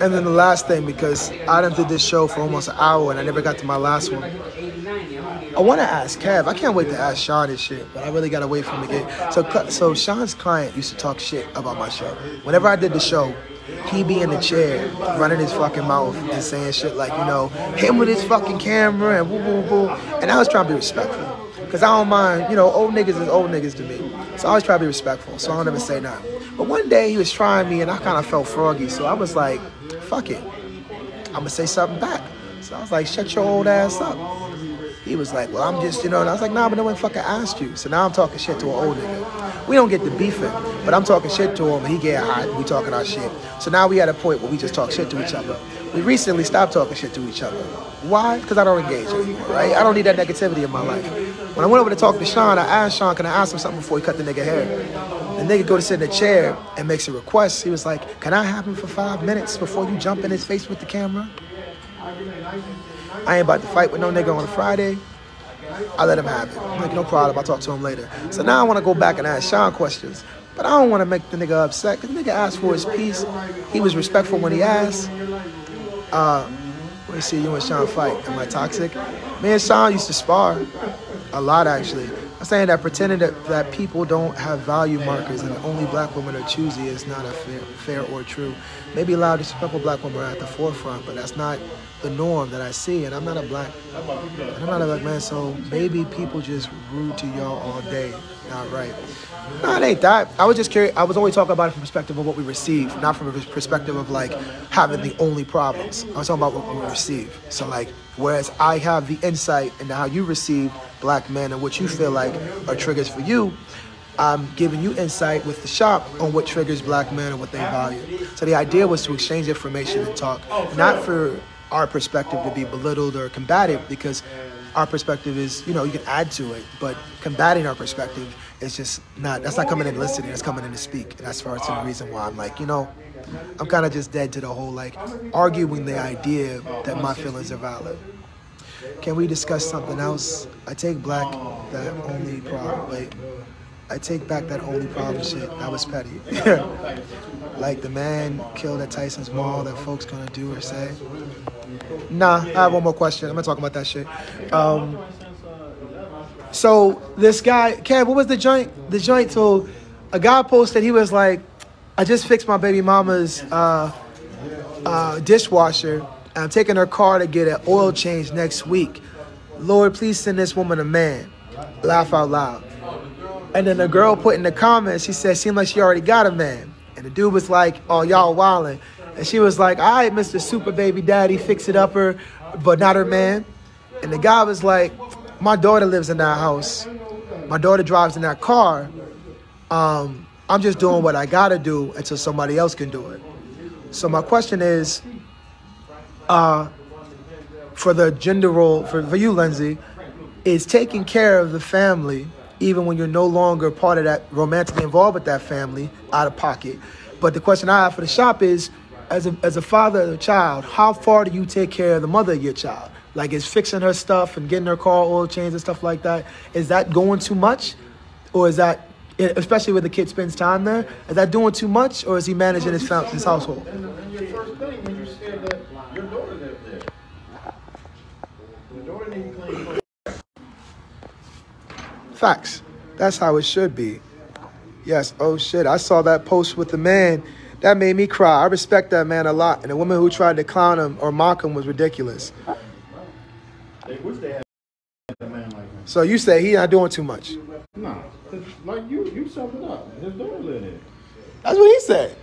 And then the last thing, because I done did this show for almost an hour and I never got to my last one. I want to ask Kev. I can't wait to ask Sean this shit, but I really got to wait for him to get... So Sean's client used to talk shit about my show. Whenever I did the show, he be in the chair, running his fucking mouth and saying shit like, you know, him with his fucking camera and woo, woo, woo. And I was trying to be respectful. Because I don't mind, you know, old niggas is old niggas to me. So I always try to be respectful, so I don't ever say nothing. But one day he was trying me and I kind of felt froggy, so I was like, fuck it. I'm going to say something back. So I was like, shut your old ass up. He was like, well, I'm just, you know, and I was like, nah, but no one fucking asked you. So now I'm talking shit to an old nigga. We don't get to beefing, but I'm talking shit to him, and he get hot, and we talking our shit. So now we at a point where we just talk shit to each other. We recently stopped talking shit to each other. Why? Because I don't engage anymore, right? I don't need that negativity in my life. When I went over to talk to Sean, I asked Sean, can I ask him something before he cut the nigga hair? The nigga go to sit in a chair and makes a request. He was like, can I have him for 5 minutes before you jump in his face with the camera? I ain't about to fight with no nigga on a Friday. I let him have it. I'm like, no problem, I'll talk to him later. So now I want to go back and ask Sean questions. But I don't want to make the nigga upset, because the nigga asked for his piece. He was respectful when he asked. me see you and Sean fight. Am I toxic? Me and Sean used to spar a lot, actually. I'm saying that pretending that people don't have value markers and only black women are choosy is not a fair or true. Maybe a lot of disrespectful black women are at the forefront, but that's not the norm that I see. And I'm not a black man, so maybe people just rude to y'all all day. Not right. No, it ain't that. I was just curious. I was only talking about it from the perspective of what we receive, not from a perspective of like having the only problems. I was talking about what we receive. So like, whereas I have the insight into how you receive black men and what you feel like are triggers for you, I'm giving you insight with the shop on what triggers black men and what they value. So the idea was to exchange information and talk, not for our perspective to be belittled or combative, because our perspective is, you can add to it, but combating our perspective is just not, that's not coming in listening, it's coming in to speak. And that's far as the reason why I'm like, I'm kind of just dead to the whole, like, arguing the idea that my feelings are valid. Can we discuss something else? I take back that only problem. Wait, I take back that only problem shit. That was petty. Like the man killed at Tyson's Mall that folks gonna do or say. Nah, I have one more question. I'm gonna talk about that shit. So this guy, Kev, what was the joint? The joint told a guy posted, he was like, I just fixed my baby mama's dishwasher. I'm taking her car to get an oil change next week. Lord, please send this woman a man. Laugh out loud. And then the girl put in the comments, she said, seemed like she already got a man. And the dude was like, oh, y'all wildin'. And she was like, all right, Mr. Super Baby Daddy, fix it up her, but not her man. And the guy was like, my daughter lives in that house. My daughter drives in that car. I'm just doing what I gotta do until somebody else can do it. So my question is, for the gender role, for you, Lindsay, is taking care of the family, even when you're no longer part of that, romantically involved with that family, out of pocket. But the question I have for the shop is, as a father of a child, how far do you take care of the mother of your child? Like, is fixing her stuff and getting her car oil changed and stuff like that, is that going too much? Or is that, especially when the kid spends time there, is that doing too much, or is he managing his household? And your first thing when you said that your daughter lived there. Your daughter didn't clean. Facts. That's how it should be. Yes, oh shit, I saw that post with the man. That made me cry. I respect that man a lot. And the woman who tried to clown him or mock him was ridiculous. They wish they had a man like him. So you say he not doing too much? No, like you summed it up. His daughter lived there. That's what he said.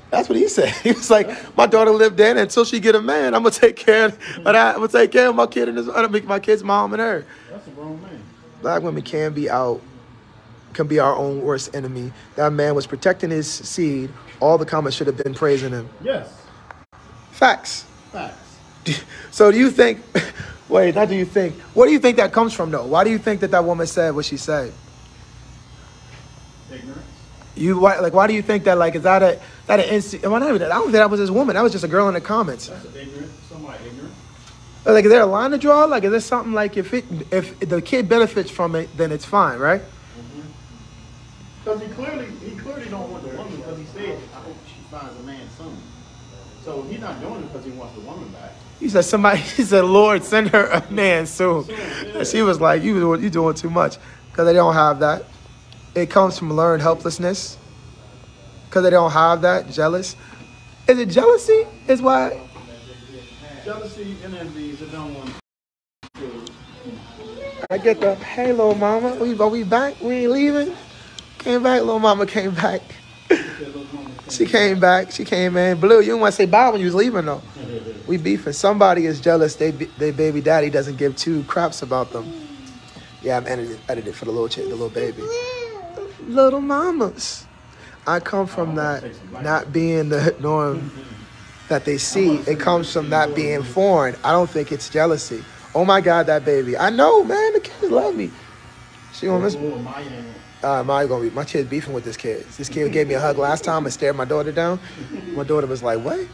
That's what he said. He was like, my daughter lived there, and until she get a man, I'm gonna take care of that. I'm gonna take care of my kid and my kid's mom and her. That's a grown man. Black women can be our own worst enemy. That man was protecting his seed. All the comments should have been praising him. Yes. Facts. Facts. So do you think, wait, not do you think, what do you think that comes from though? Why do you think that woman said what she said? Ignorance. Why do you think that, like, is that an instinct? Well, I don't think that was his woman. That was just a girl in the comments. That's ignorant. Somebody ignorant. Like, is there a line to draw? Like, is there something like if the kid benefits from it, then it's fine, right? Because he clearly don't want the woman, because he said, I hope she finds a man soon. So he's not doing it because he wants the woman back. He said, Lord, send her a man soon. And she was like, you doing too much. Because they don't have that. It comes from learned helplessness. Because they don't have that. Jealous. Is it jealousy? Is why? Jealousy and envy is a dumb one. I get the, hey, little mama, are we back? We ain't leaving? Came back, little mama came back. She came back. She came in. Blue, you didn't want to say bye when you was leaving, though. We beefing. Somebody is jealous. They baby daddy doesn't give two craps about them. Yeah, I'm edited for the little baby. Little mamas. I come from that not being the norm that they see. It comes from that being foreign. I don't think it's jealousy. Oh my God, that baby. I know, man. The kids love me. She gonna miss me. My kid's beefing with this kid. This kid gave me a hug last time and stared my daughter down. My daughter was like, what?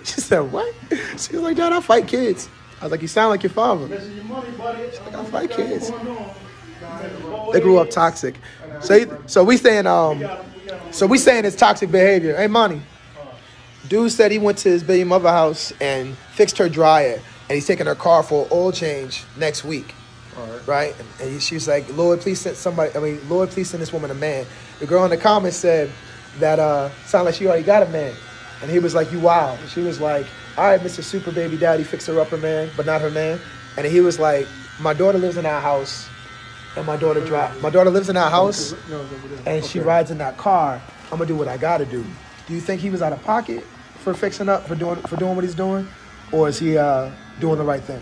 She said, what? She was like, Dad, I fight kids. I was like, you sound like your father. She's like, I fight kids. They grew up toxic. So we saying it's toxic behavior. Hey, Monty. Dude said he went to his baby mother house and fixed her dryer, and he's taking her car for an oil change next week. All right. Right? And she was like, Lord, please send Lord, please send this woman a man. The girl in the comments said that sounded like she already got a man. And he was like, you wild. She was like, all right, Mr. Super Baby Daddy, fix her up her man, but not her man. And he was like, my daughter lives in our house, and my daughter lives in our house, and she rides in that car. I'm gonna do what I gotta do. Do you think he was out of pocket for fixing up, for doing what he's doing, or is he doing the right thing?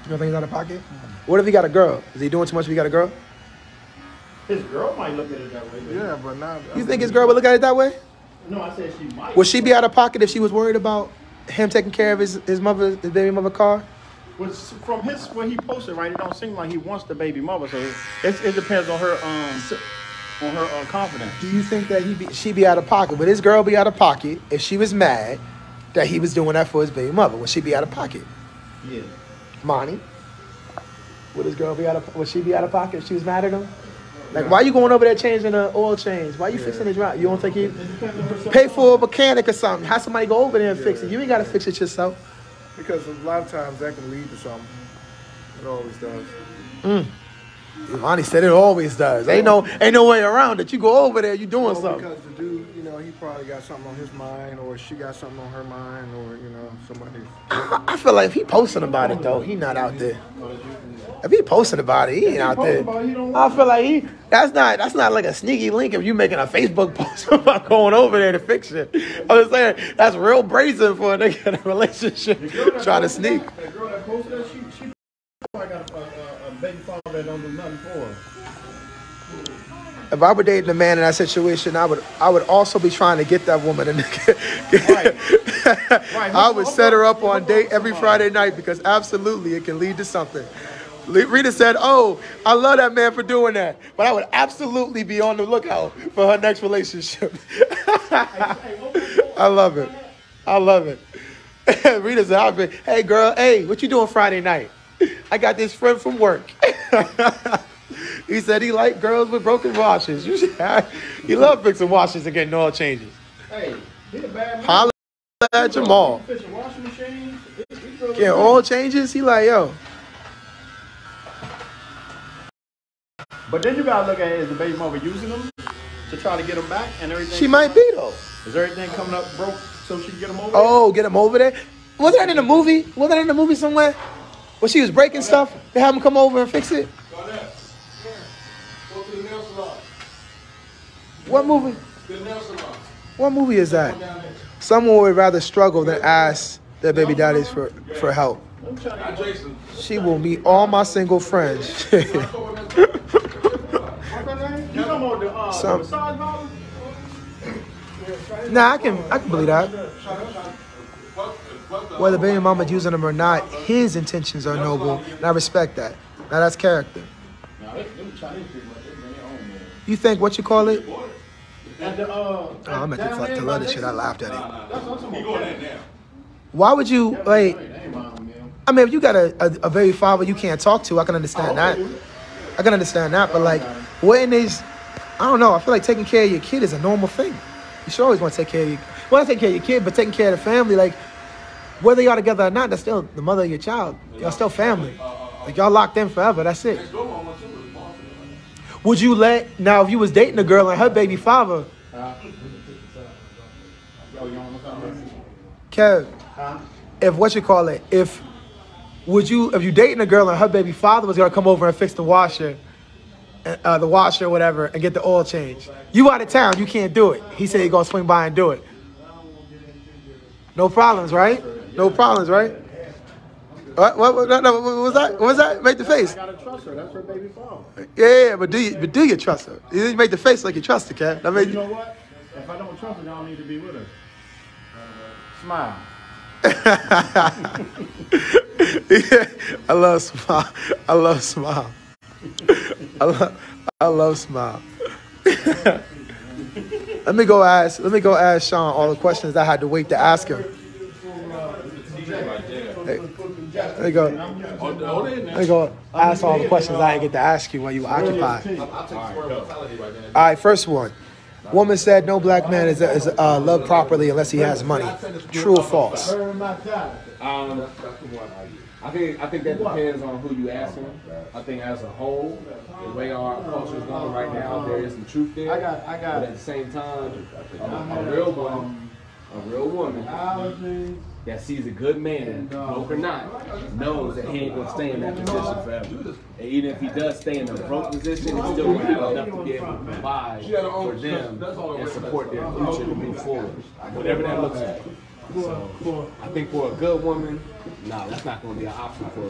You don't think he's out of pocket? What if he got a girl? Is he doing too much if he got a girl? His girl might look at it that way. Yeah, but not. You think his girl would look at it that way? No, I said she might. Would she be out of pocket if she was worried about him taking care of his baby mother car? Which from what he posted, right, it don't seem like he wants the baby mother. So it depends on her confidence. Do you think that she'd be out of pocket? Would his girl be out of pocket if she was mad that he was doing that for his baby mother? Would she be out of pocket? Yeah. Monty? Would she be out of pocket if she was mad at him? Like, why you going over there changing the oil change? Why you fixing the drive? You don't think he pay for a mechanic or something? Have somebody go over there and fix it. You ain't got to fix it yourself. Because a lot of times that can lead to something. It always does. Monty said it always does. Ain't no way around it. You go over there, you doing something. Because the dude, he probably got something on his mind, or she got something on her mind, or somebody. I feel like if he posting about it though, he not out there. If he posting about it, he ain't out there. I feel like that's not like a sneaky link if you making a Facebook post about going over there to fix it. I'm just saying that's real brazen for a nigga in a relationship trying to sneak. The girl that posted that, she probably got a baby father that don't do nothing for her. If I were dating a man in that situation, I would also be trying to get that woman a nigga. Right. I would set her up on date every Friday night because absolutely it can lead to something. Rita said, oh, I love that man for doing that. But I would absolutely be on the lookout for her next relationship. I love it. Rita said, hey, girl, hey, what you doing Friday night? I got this friend from work. He said he liked girls with broken washers. You love fixing washers and getting oil changes. Hey, he a bad man. Holla at Jamal. Getting oil changes? He like, yo. But then you gotta look at it as the baby mother using them to try to get them back and everything. She might be though. Is everything coming up broke so she can get them over? Oh, get them over there? Wasn't that in the movie? Wasn't that in the movie somewhere? When she was breaking stuff, they have them come over and fix it? Go to the nail salon. What movie? The nail salon. What movie is that? Someone would rather struggle than ask their baby daddies for help. She will meet all my single friends. Nah, I can believe that. Whether baby mama's using them or not, his intentions are noble, and I respect that. Now that's character. You think what you call it? Oh, I meant to love this shit. I laughed at it. Why would you like? I mean, if you got a baby father you can't talk to, I can understand that. I can understand that, but like, what in these? I don't know. I feel like taking care of your kid is a normal thing. You should always want to take care of your. Well, not take care of your kid, but taking care of the family. Like, whether y'all together or not, that's still the mother of your child. Y'all still family. Like, y'all locked in forever. That's it. Would you now if you was dating a girl and her baby father? Kev, if you dating a girl and her baby father was gonna come over and fix the washer or whatever, and get the oil change, you out of town, you can't do it. He said he's gonna swing by and do it. No problems, right? No problems, right? What was that? What was that? Make the face. I gotta trust her. That's her baby father. Yeah, but do you trust her? You make the face like you trust her, Kev. You know what? If I don't trust her, I don't need to be with her. Smile. Yeah, I love smile. I love smile. I love smile. Let me go ask Sean all the questions I had to wait to ask him. Let me go ask all the questions I didn't get to ask you while you were occupied. All right, first one. Woman said no black man is loved properly unless he has money. True or false? I think that depends on who you asking. I think as a whole, the way our culture is going right now, there is some truth there. But at the same time, a real woman that sees a good man, broke or not, knows that he ain't gonna stay in that position forever. And even if he does stay in a broke position, he's still gonna have enough to be able to provide for them and support their future to move forward, whatever that looks like. So I think for a good woman, no, that's not going to be an option for a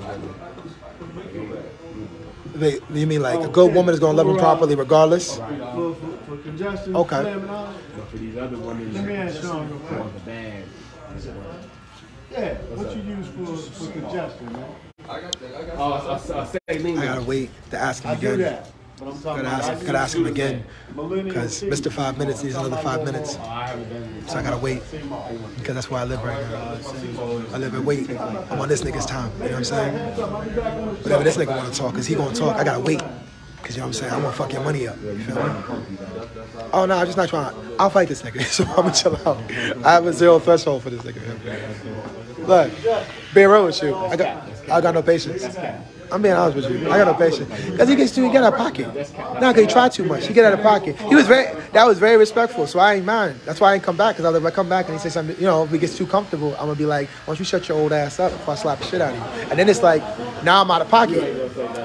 woman. You mean like a good woman is going to love him properly regardless? For congestion, okay. But for these other women, let me ask you for the bag. Yeah, what you use for congestion, man? I gotta wait to ask him again. But I'm Gotta ask him again because Mr. 5 minutes needs another 5 minutes. So I gotta wait because that's where I live right now. I live and wait. I'm on this nigga's time. You know what I'm saying? Whatever this nigga wanna talk, cause he gonna talk. I gotta wait. Cause you know what I'm saying? I wanna fuck your money up. You feel me? Oh no, I'm just not trying. I'll fight this nigga. So I'm gonna chill out. I have a zero threshold for this nigga. Look, being real with you, I got no patience. I'm being honest with you. I got no patience. Because he get out of pocket. Not because he tried too much. He get out of pocket. That was very respectful, so I ain't mind. That's why I ain't come back, because if I come back and he say something, you know, if he gets too comfortable, I'm going to be like, why don't you shut your old ass up before I slap the shit out of you? And then it's like, now I'm out of pocket.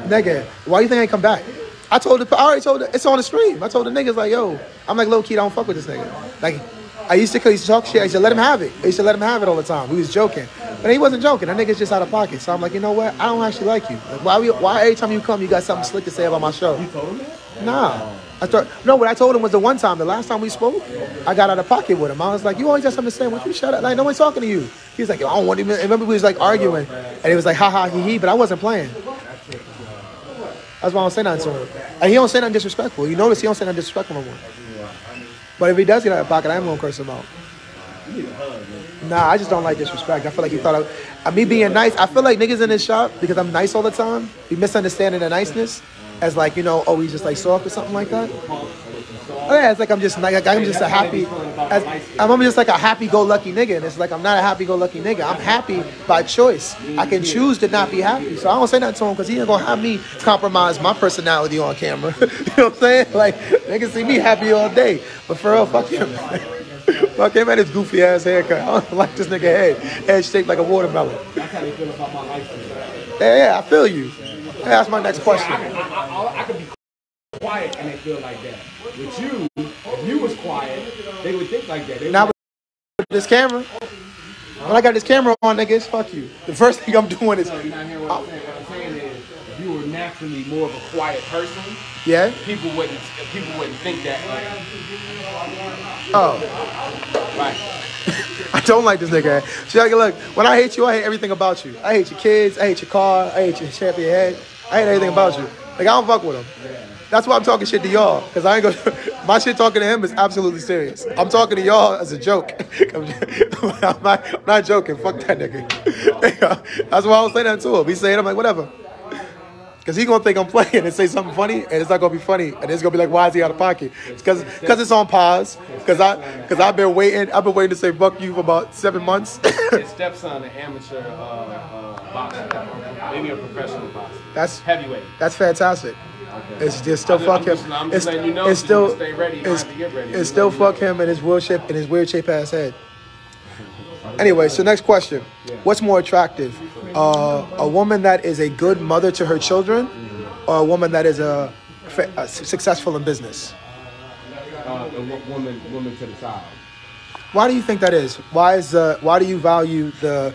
Nigga, why do you think I ain't come back? I already told it's on the stream. I told the niggas like, yo, I'm like, low key, I don't fuck with this nigga. Like, I used to talk shit. I used to let him have it. I used to let him have it all the time. We was joking. But he wasn't joking. That nigga's just out of pocket. So I'm like, you know what? I don't actually like you. Like, why every time you come, you got something slick to say about my show? You told him that? Nah. What I told him was the one time, the last time we spoke, I got out of pocket with him. I was like, you always got something to say. Why don't you shut up? Like, no one's talking to you. He was like, yo, I don't want him. Remember we was like arguing. And he was like, ha ha, he, but I wasn't playing. That's why I don't say nothing to him. And he don't say nothing disrespectful. You notice he don't say nothing disrespectful no more. But if he does get out of pocket, I am going to curse him out. Nah, I just don't like disrespect. I feel like he thought me being nice. I feel like niggas in this shop, because I'm nice all the time, be misunderstanding the niceness as like, you know, oh, he's just like soft or something like that. Oh, yeah, it's like I'm just like I'm just a happy-go-lucky nigga, and it's like I'm not a happy-go-lucky nigga. I'm happy by choice. I can choose to not be happy, so I don't say nothing to him because he ain't gonna have me compromise my personality on camera. You know what I'm saying? Like niggas see me happy all day, but for real, fuck him. Fuck him and his goofy ass haircut. I don't like this nigga head shaped like a watermelon. That's how they feel about my license. Yeah, I feel you. That's my next question. I could be quiet and they feel like that. With you, if you was quiet, they would think like that. Now with this camera, when I got this camera on, niggas, fuck you. The first thing I'm doing is. No, you're not hearing what I'm saying. What I'm saying is, if you were naturally more of a quiet person, yeah, people wouldn't think that. Oh, right. I don't like this nigga. See, like, look, when I hate you, I hate everything about you. I hate your kids. I hate your car. I hate your shape of your head. I hate everything about you. Like, I don't fuck with him. That's why I'm talking shit to y'all, because I ain't gonna. My shit talking to him is absolutely serious. I'm talking to y'all as a joke. I'm not joking. Fuck that nigga. That's why I was saying that to him. He's saying, I'm like, whatever. Because he's going to think I'm playing and say something funny, and it's not going to be funny. And it's going to be like, why is he out of pocket? It's because it's on pause. Because I've been waiting to say fuck you for about 7 months. His stepson, an amateur boxer, maybe a professional boxer. That's heavyweight. That's fantastic. Okay. It's just still fuck him. I'm just letting you know. It's still stay ready. You have to get ready. It's still fuck him and his weird shape ass head. Anyway, so next question. What's more attractive? A woman that is a good mother to her children, or a woman that is successful in business? A woman to the child. Why do you think that is? Why do you value the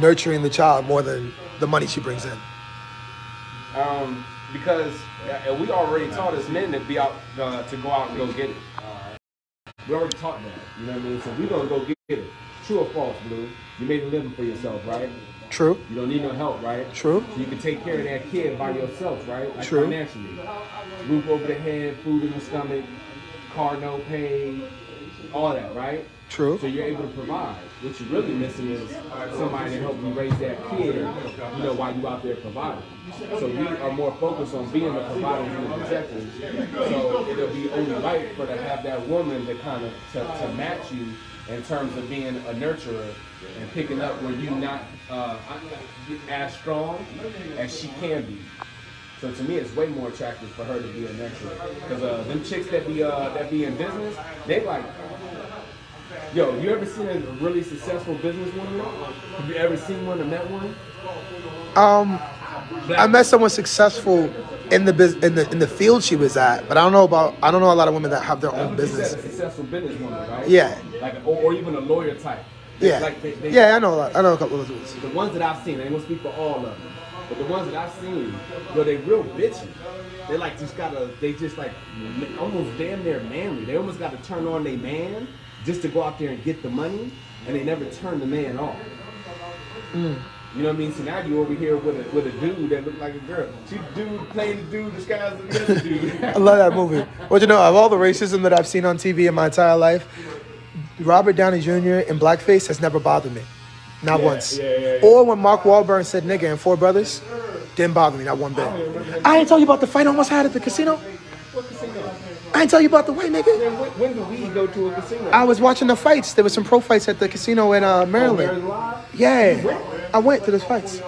nurturing the child more than the money she brings in? Because we already taught as men to be out to go out and go get it. We already taught that. You know what I mean? So we're gonna go get it. True or false, Blue? You made a living for yourself, right? True. You don't need no help, right? True. So you can take care of that kid by yourself, right? Like True. Financially. Roof over the head, food in the stomach, car note paid, all that, right? True. So you're able to provide. What you're really missing is somebody to help you raise that kid, you know, while you out there providing. So we are more focused on being the providers and the protectors. So it'll be only right for to have that woman to kind of to match you in terms of being a nurturer and picking up where you're not as strong as she can be. So to me, it's way more attractive for her to be a nurturer. Because them chicks that be in business, they like. Yo, you ever seen a really successful businesswoman? Have you ever seen one or met one? I met someone successful in the field she was at, but I don't know a lot of women that have their own business. A successful businesswoman, right? Yeah. Like or even a lawyer type. Yeah. Like I know a lot. I know a couple of those. The ones that I've seen, I ain't gonna speak for all of them, but the ones that I've seen, yo, they real bitchy. They like they just like almost damn near manly. They almost got to turn on their man just to go out there and get the money, and they never turn the man off. You know what I mean? So now you over here with a dude that look like a girl. She dude playing the dude disguised as the other dude. I love that movie. Well, you know, of all the racism that I've seen on TV in my entire life, Robert Downey Jr. in blackface has never bothered me. Not once. Or when Mark Wahlberg said nigga in Four Brothers, didn't bother me, not one bit. I ain't tell you about the fight I almost had at the casino. What casino? I ain't tell you about the white nigga. When do we go to a casino? I was watching the fights. There was some pro fights at the casino in Maryland. Yeah. I went to those fights.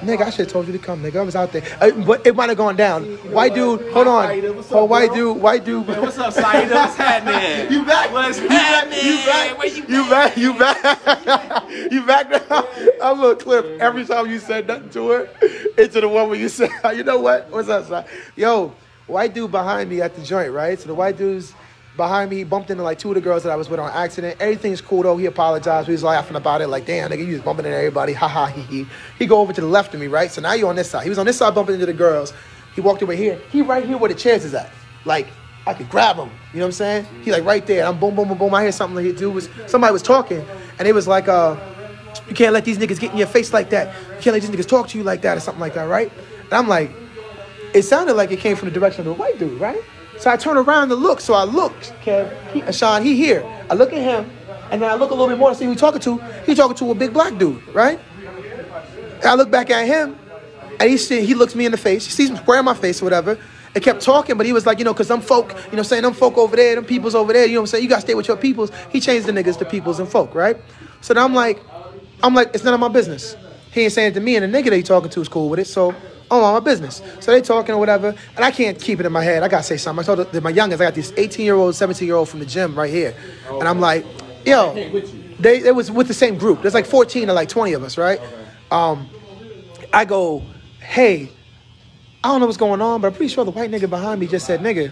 Nigga, I should have told you to come, nigga. I was out there. But it might have gone down. White dude, hold on. Oh, white dude. Man, what's up, Saida? What's happening? You back? What's happening? You back? You back now? I'm going to clip every time you said nothing to her into the one where you said, you know what? What's up, son? Yo, white dude behind me at the joint, right? So the white dude's behind me. He bumped into like two of the girls that I was with on accident. Everything's cool though. He apologized. He was laughing about it. Like, damn, nigga, you just bumping into everybody. Ha ha, hee hee. He go over to the left of me, right? So now you're on this side. He was on this side bumping into the girls. He walked over here. He right here where the chairs is at. Like, I could grab him. You know what I'm saying? He like right there. I'm boom, boom, boom, boom. I hear something like somebody was talking, and it was like, you can't let these niggas get in your face like that. You can't let these niggas talk to you like that or something like that, right? And I'm like, it sounded like it came from the direction of the white dude, right? So I turn around to look. So I looked, Kev, Sean, he here. I look at him, and then I look a little bit more to see who he's talking to. He's talking to a big black dude, right? And I look back at him, and he looks me in the face. He sees me square in my face or whatever. And kept talking, but he was like, you know, because them folk, you know what I'm saying, them folk over there, them peoples over there, you know what I'm saying, you got to stay with your peoples. He changed the niggas to peoples and folk, right? So then I'm like, it's none of my business. He ain't saying it to me, and the nigga that he talking to is cool with it, so I'm on my business. So they talking or whatever, and I can't keep it in my head. I got to say something. I told my youngest, I got this 18-year-old, 17-year-old from the gym right here. And I'm like, yo, they was with the same group. There's like 14 or like 20 of us, right? I go, hey, I don't know what's going on, but I'm pretty sure the white nigga behind me just said nigga.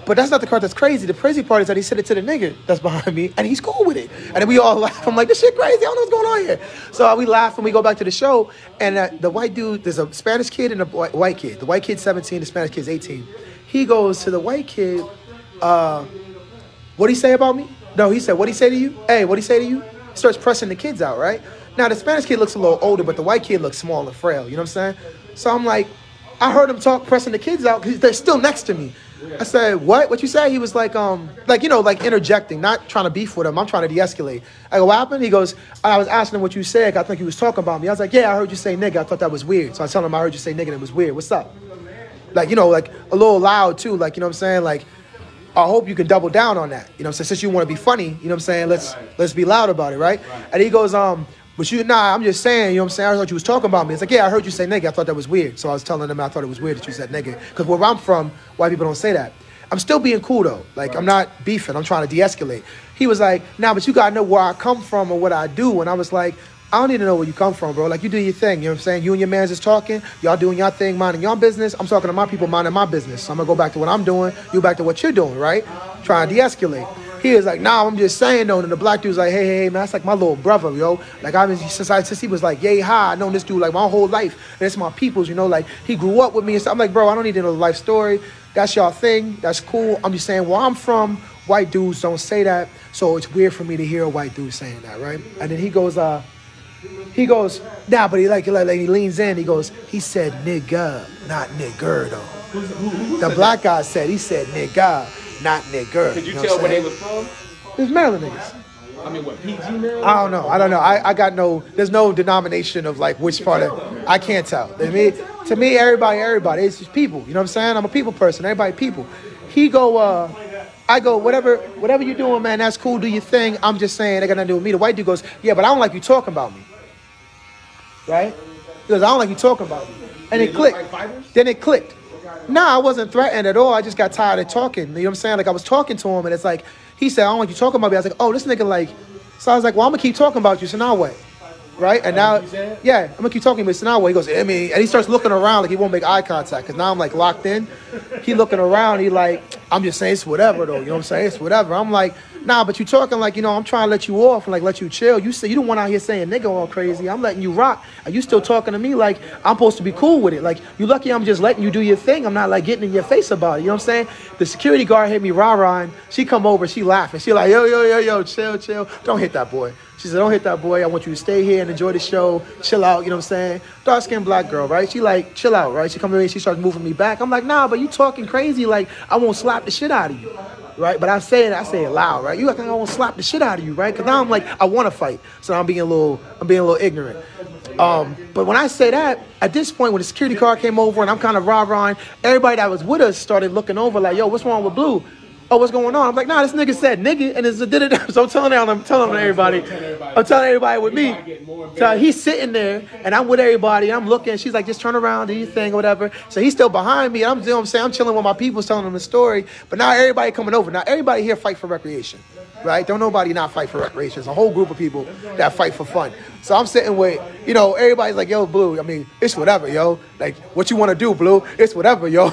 But that's not the part that's crazy. The crazy part is that he said it to the nigga that's behind me, and he's cool with it. And then we all laugh. I'm like, this shit crazy. I don't know what's going on here. So we laugh, and we go back to the show, and the white dude, there's a Spanish kid and a white kid. The white kid's 17, the Spanish kid's 18. He goes to the white kid, what'd he say about me? No, he said, what'd he say to you? Hey, what'd he say to you? He starts pressing the kids out, right? Now, the Spanish kid looks a little older, but the white kid looks small and frail. You know what I'm saying? So I'm like, I heard him pressing the kids out because they're still next to me. I said, what? What you say? He was like interjecting, not trying to beef with him. I'm trying to de-escalate. I go, what happened? He goes, I was asking him what you said. I think he was talking about me. I was like, yeah, I heard you say nigga. I thought that was weird. So I tell him I heard you say nigga and it was weird. What's up? Like, you know, like a little loud too. Like, you know what I'm saying? Like, I hope you can double down on that. You know what I'm saying? Since you want to be funny, you know what I'm saying? Let's be loud about it, right? And he goes, but I'm just saying, you know what I'm saying? I thought you was talking about me. It's like, yeah, I heard you say nigga. I thought that was weird. So I was telling him I thought it was weird that you said nigga. Because where I'm from, white people don't say that. I'm still being cool though. Like, I'm not beefing. I'm trying to de-escalate. He was like, nah, but you got to know where I come from or what I do. And I was like, I don't need to know where you come from, bro. Like, you do your thing. You know what I'm saying? You and your mans is talking. Y'all doing your thing, minding your business. I'm talking to my people, minding my business. So I'm going to go back to what I'm doing. You back to what you're doing, right? Trying to de-escalate. He was like, nah, I'm just saying though. And the black dude was like, hey, man, that's like my little brother, yo. Like, since he was like, yay, hi, I known this dude like my whole life. And it's my people's, you know, like he grew up with me and stuff. I'm like, bro, I don't need to know the life story. That's y'all thing. That's cool. I'm just saying where I'm from, white dudes don't say that. So it's weird for me to hear a white dude saying that, right? And then he goes, nah, but he he leans in. He said nigga, not nigger though. The black guy said, he said nigga. not nigger. Could you know tell what where they I'm was from? saying? It's Maryland niggas. I mean, what, PG Maryland? I don't know. I got no, there's no denomination of like which part of, I can't tell. To me, everybody. It's just people. You know what I'm saying? I'm a people person. Everybody people. He go, I go, whatever you doing, man, that's cool. Do your thing. I'm just saying, they got nothing to do with me. The white dude goes, yeah, but I don't like you talking about me. Right? He goes, I don't like you talking about me. And it clicked. Then it clicked. Nah, I wasn't threatened at all. I just got tired of talking. You know what I'm saying? Like, I was talking to him, and it's like, he said, I don't like you talking about me. I was like, oh, this nigga, like, so I was like, well, I'm going to keep talking about you, so now what? Right? And now, yeah, I'm going to keep talking about you, so now what? He goes, I mean, and he starts looking around like he won't make eye contact, because now I'm, like, locked in. He looking around, he like, I'm just saying, it's whatever, though. You know what I'm saying? It's whatever. I'm like, nah, but you talking like, you know, I'm trying to let you off and, like, let you chill. You say, you don't want out here saying nigga all crazy. I'm letting you rock. Are you still talking to me like I'm supposed to be cool with it? Like, you lucky I'm just letting you do your thing. I'm not, like, getting in your face about it. You know what I'm saying? The security guard hit me rah-rahing. She come over, she laughing. She like, yo, chill. Don't hit that boy. She said, don't hit that boy. I want you to stay here and enjoy the show. Chill out, you know what I'm saying? Dark-skinned black girl, right? She like, chill out, right? She comes to me and she starts moving me back. I'm like, nah, but you talking crazy. Like, I won't slap the shit out of you, right? But I say it loud, right? You like, I won't slap the shit out of you, right? Because now I'm like, I want to fight. So I'm being a little ignorant. But when I say that, at this point, when the security car came over and I'm kind of rah-rahing, everybody that was with us started looking over like, yo, what's wrong with Blue? Oh, what's going on? I'm like, nah, this nigga said nigga, and it's a did. So I'm telling everybody with me. So he's sitting there, and I'm with everybody. I'm looking. She's like, just turn around, do your thing, or whatever. So he's still behind me. I'm, you know what I'm saying? I'm chilling with my people, telling them the story. But now everybody coming over. Now everybody here fight for recreation, right? Don't nobody not fight for recreation. It's a whole group of people that fight for fun. So I'm sitting with, you know, everybody's like, yo, Blue, I mean, it's whatever, yo. Like, what you want to do, Blue? It's whatever, yo.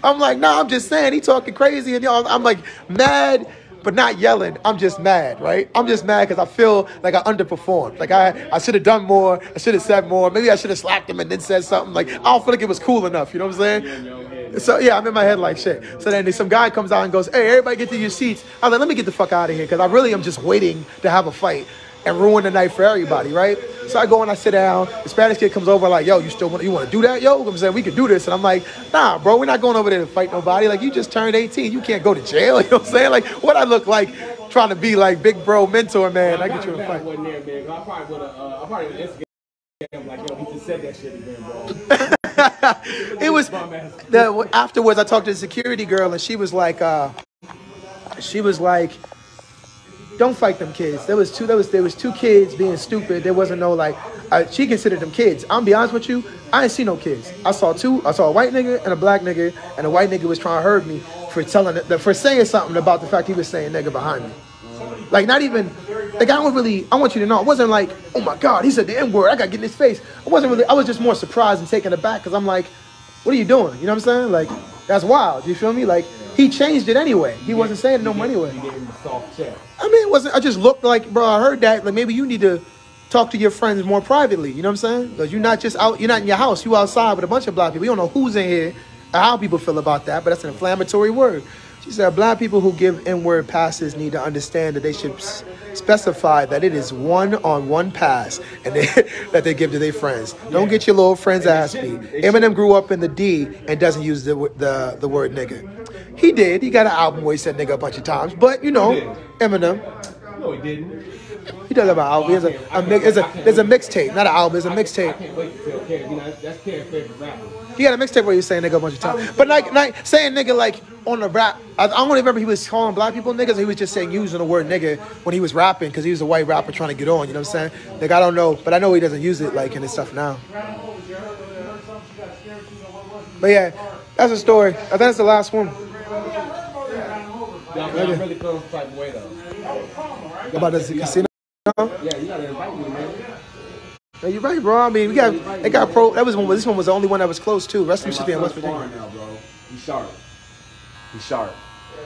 I'm like, nah, I'm just saying, he talking crazy. And, yo, I'm like mad, but not yelling. I'm just mad, right? I'm just mad because I feel like I underperformed. Like, I should have done more. I should have said more. Maybe I should have slapped him and then said something. Like, I don't feel like it was cool enough. You know what I'm saying? So, yeah, I'm in my head like shit. So then some guy comes out and goes, hey, everybody get to your seats. I'm like, let me get the fuck out of here because I really am just waiting to have a fight and ruin the night for everybody, right? So I go and I sit down. The Spanish kid comes over like, yo, you want to do that, yo? I'm saying, we can do this. And I'm like, nah, bro, we're not going over there to fight nobody. Like, you just turned 18. You can't go to jail. You know what I'm saying? Like, what I look like trying to be like big bro mentor, man. I get you in a fight. I probably would have instigated him like, yo, he just said that shit again, bro. It was, afterwards I talked to the security girl and she was like, don't fight them kids. There was two kids being stupid. There wasn't no like, she considered them kids. I'm be honest with you, I ain't see no kids. I saw a white nigga and a black nigga, and the white nigga was trying to hurt me for saying something about the fact he was saying nigga behind me. Like, not even, like, I want you to know, it wasn't like, oh my God, he said the N-word, I gotta get in his face. I was just more surprised and taken aback because I'm like, what are you doing? You know what I'm saying? Like, that's wild. You feel me? Like, he changed it anyway. He wasn't saying no more anyway. I mean, it wasn't, I just looked like, bro, I heard that. Like, maybe you need to talk to your friends more privately. You know what I'm saying? Because you're not just out, you're not in your house. You outside with a bunch of black people. You don't know who's in here or how people feel about that, but that's an inflammatory word. She said, black people who give N-word passes need to understand that they should specify that it is one-on-one pass and that they give to their friends. Don't get your little friend's ass beat. Eminem grew up in the D and doesn't use the word nigga. He did. He got an album where he said nigga a bunch of times. But, you know, Eminem. No, he didn't. He does have an album. There's a mixtape. Not an album. It's a mixtape. I can't wait to tell Kev. You know, that's Kev's favorite rapper. He got a mixtape where he was saying nigga a bunch of times. But like saying nigga like on the rap. I don't remember he was calling black people niggas. Or he was just saying using the word nigga when he was rapping because he was a white rapper trying to get on. You know what I'm saying? Like, I don't know. But I know he doesn't use it like in his stuff now. But yeah, that's the story. I think that's the last one. I'm really feeling some type of way though. About the casino? Yeah, you gotta invite me, man. Yeah, you're right, bro. I mean, they got pro. This one was the only one that was close too. Rest of them should be in West Virginia. Now, bro. He's sharp.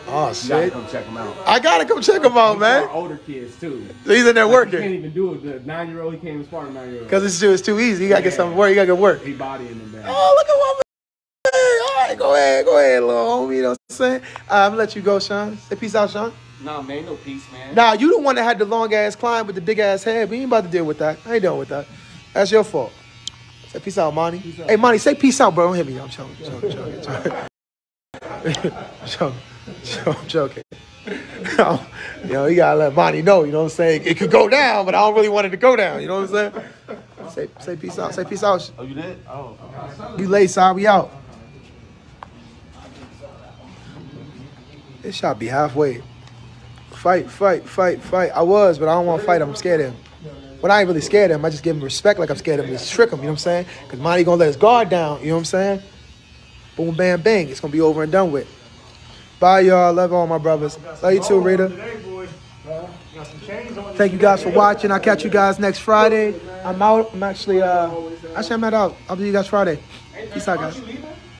Oh, You gotta shit. come check him out. I gotta come check him out, man. Older kids too. So he's in there He can't working. even do it. The 9-year-old, he can't even spar a 9-year-old. Because this shit is too easy. You gotta get some work. You gotta get work. He bodying him, man. Oh, look at what man. All right, go ahead, little homie. You know what I'm saying? I'm gonna let you go, Sean. Say peace out, Sean. Nah, man, no peace, man. Nah, you the one that had the long ass climb with the big ass head. We ain't about to deal with that. I ain't dealing with that. That's your fault. Say peace out, Monty. Hey, Monty, say peace out, bro. Don't hit me. I'm chilling. I'm joking. You know, you gotta let Monty know, you know what I'm saying? It could go down, but I don't really want it to go down, you know what I'm saying? Say peace out. Say peace out. Oh, you did? Oh. You late, side. We out. This shot be halfway. Fight. I was, but I don't want to fight him. I'm scared of him. But I ain't really scared of him. I just give him respect like I'm scared of him. Just trick him, you know what I'm saying? Because Monty gonna let his guard down, you know what I'm saying? Boom, bam, bang. It's gonna be over and done with. Bye, y'all. Love all my brothers. Love you too, Rita. Thank you guys for watching. I'll catch you guys next Friday. I'm out. I'm not out. I'll see you guys Friday. Peace out, guys.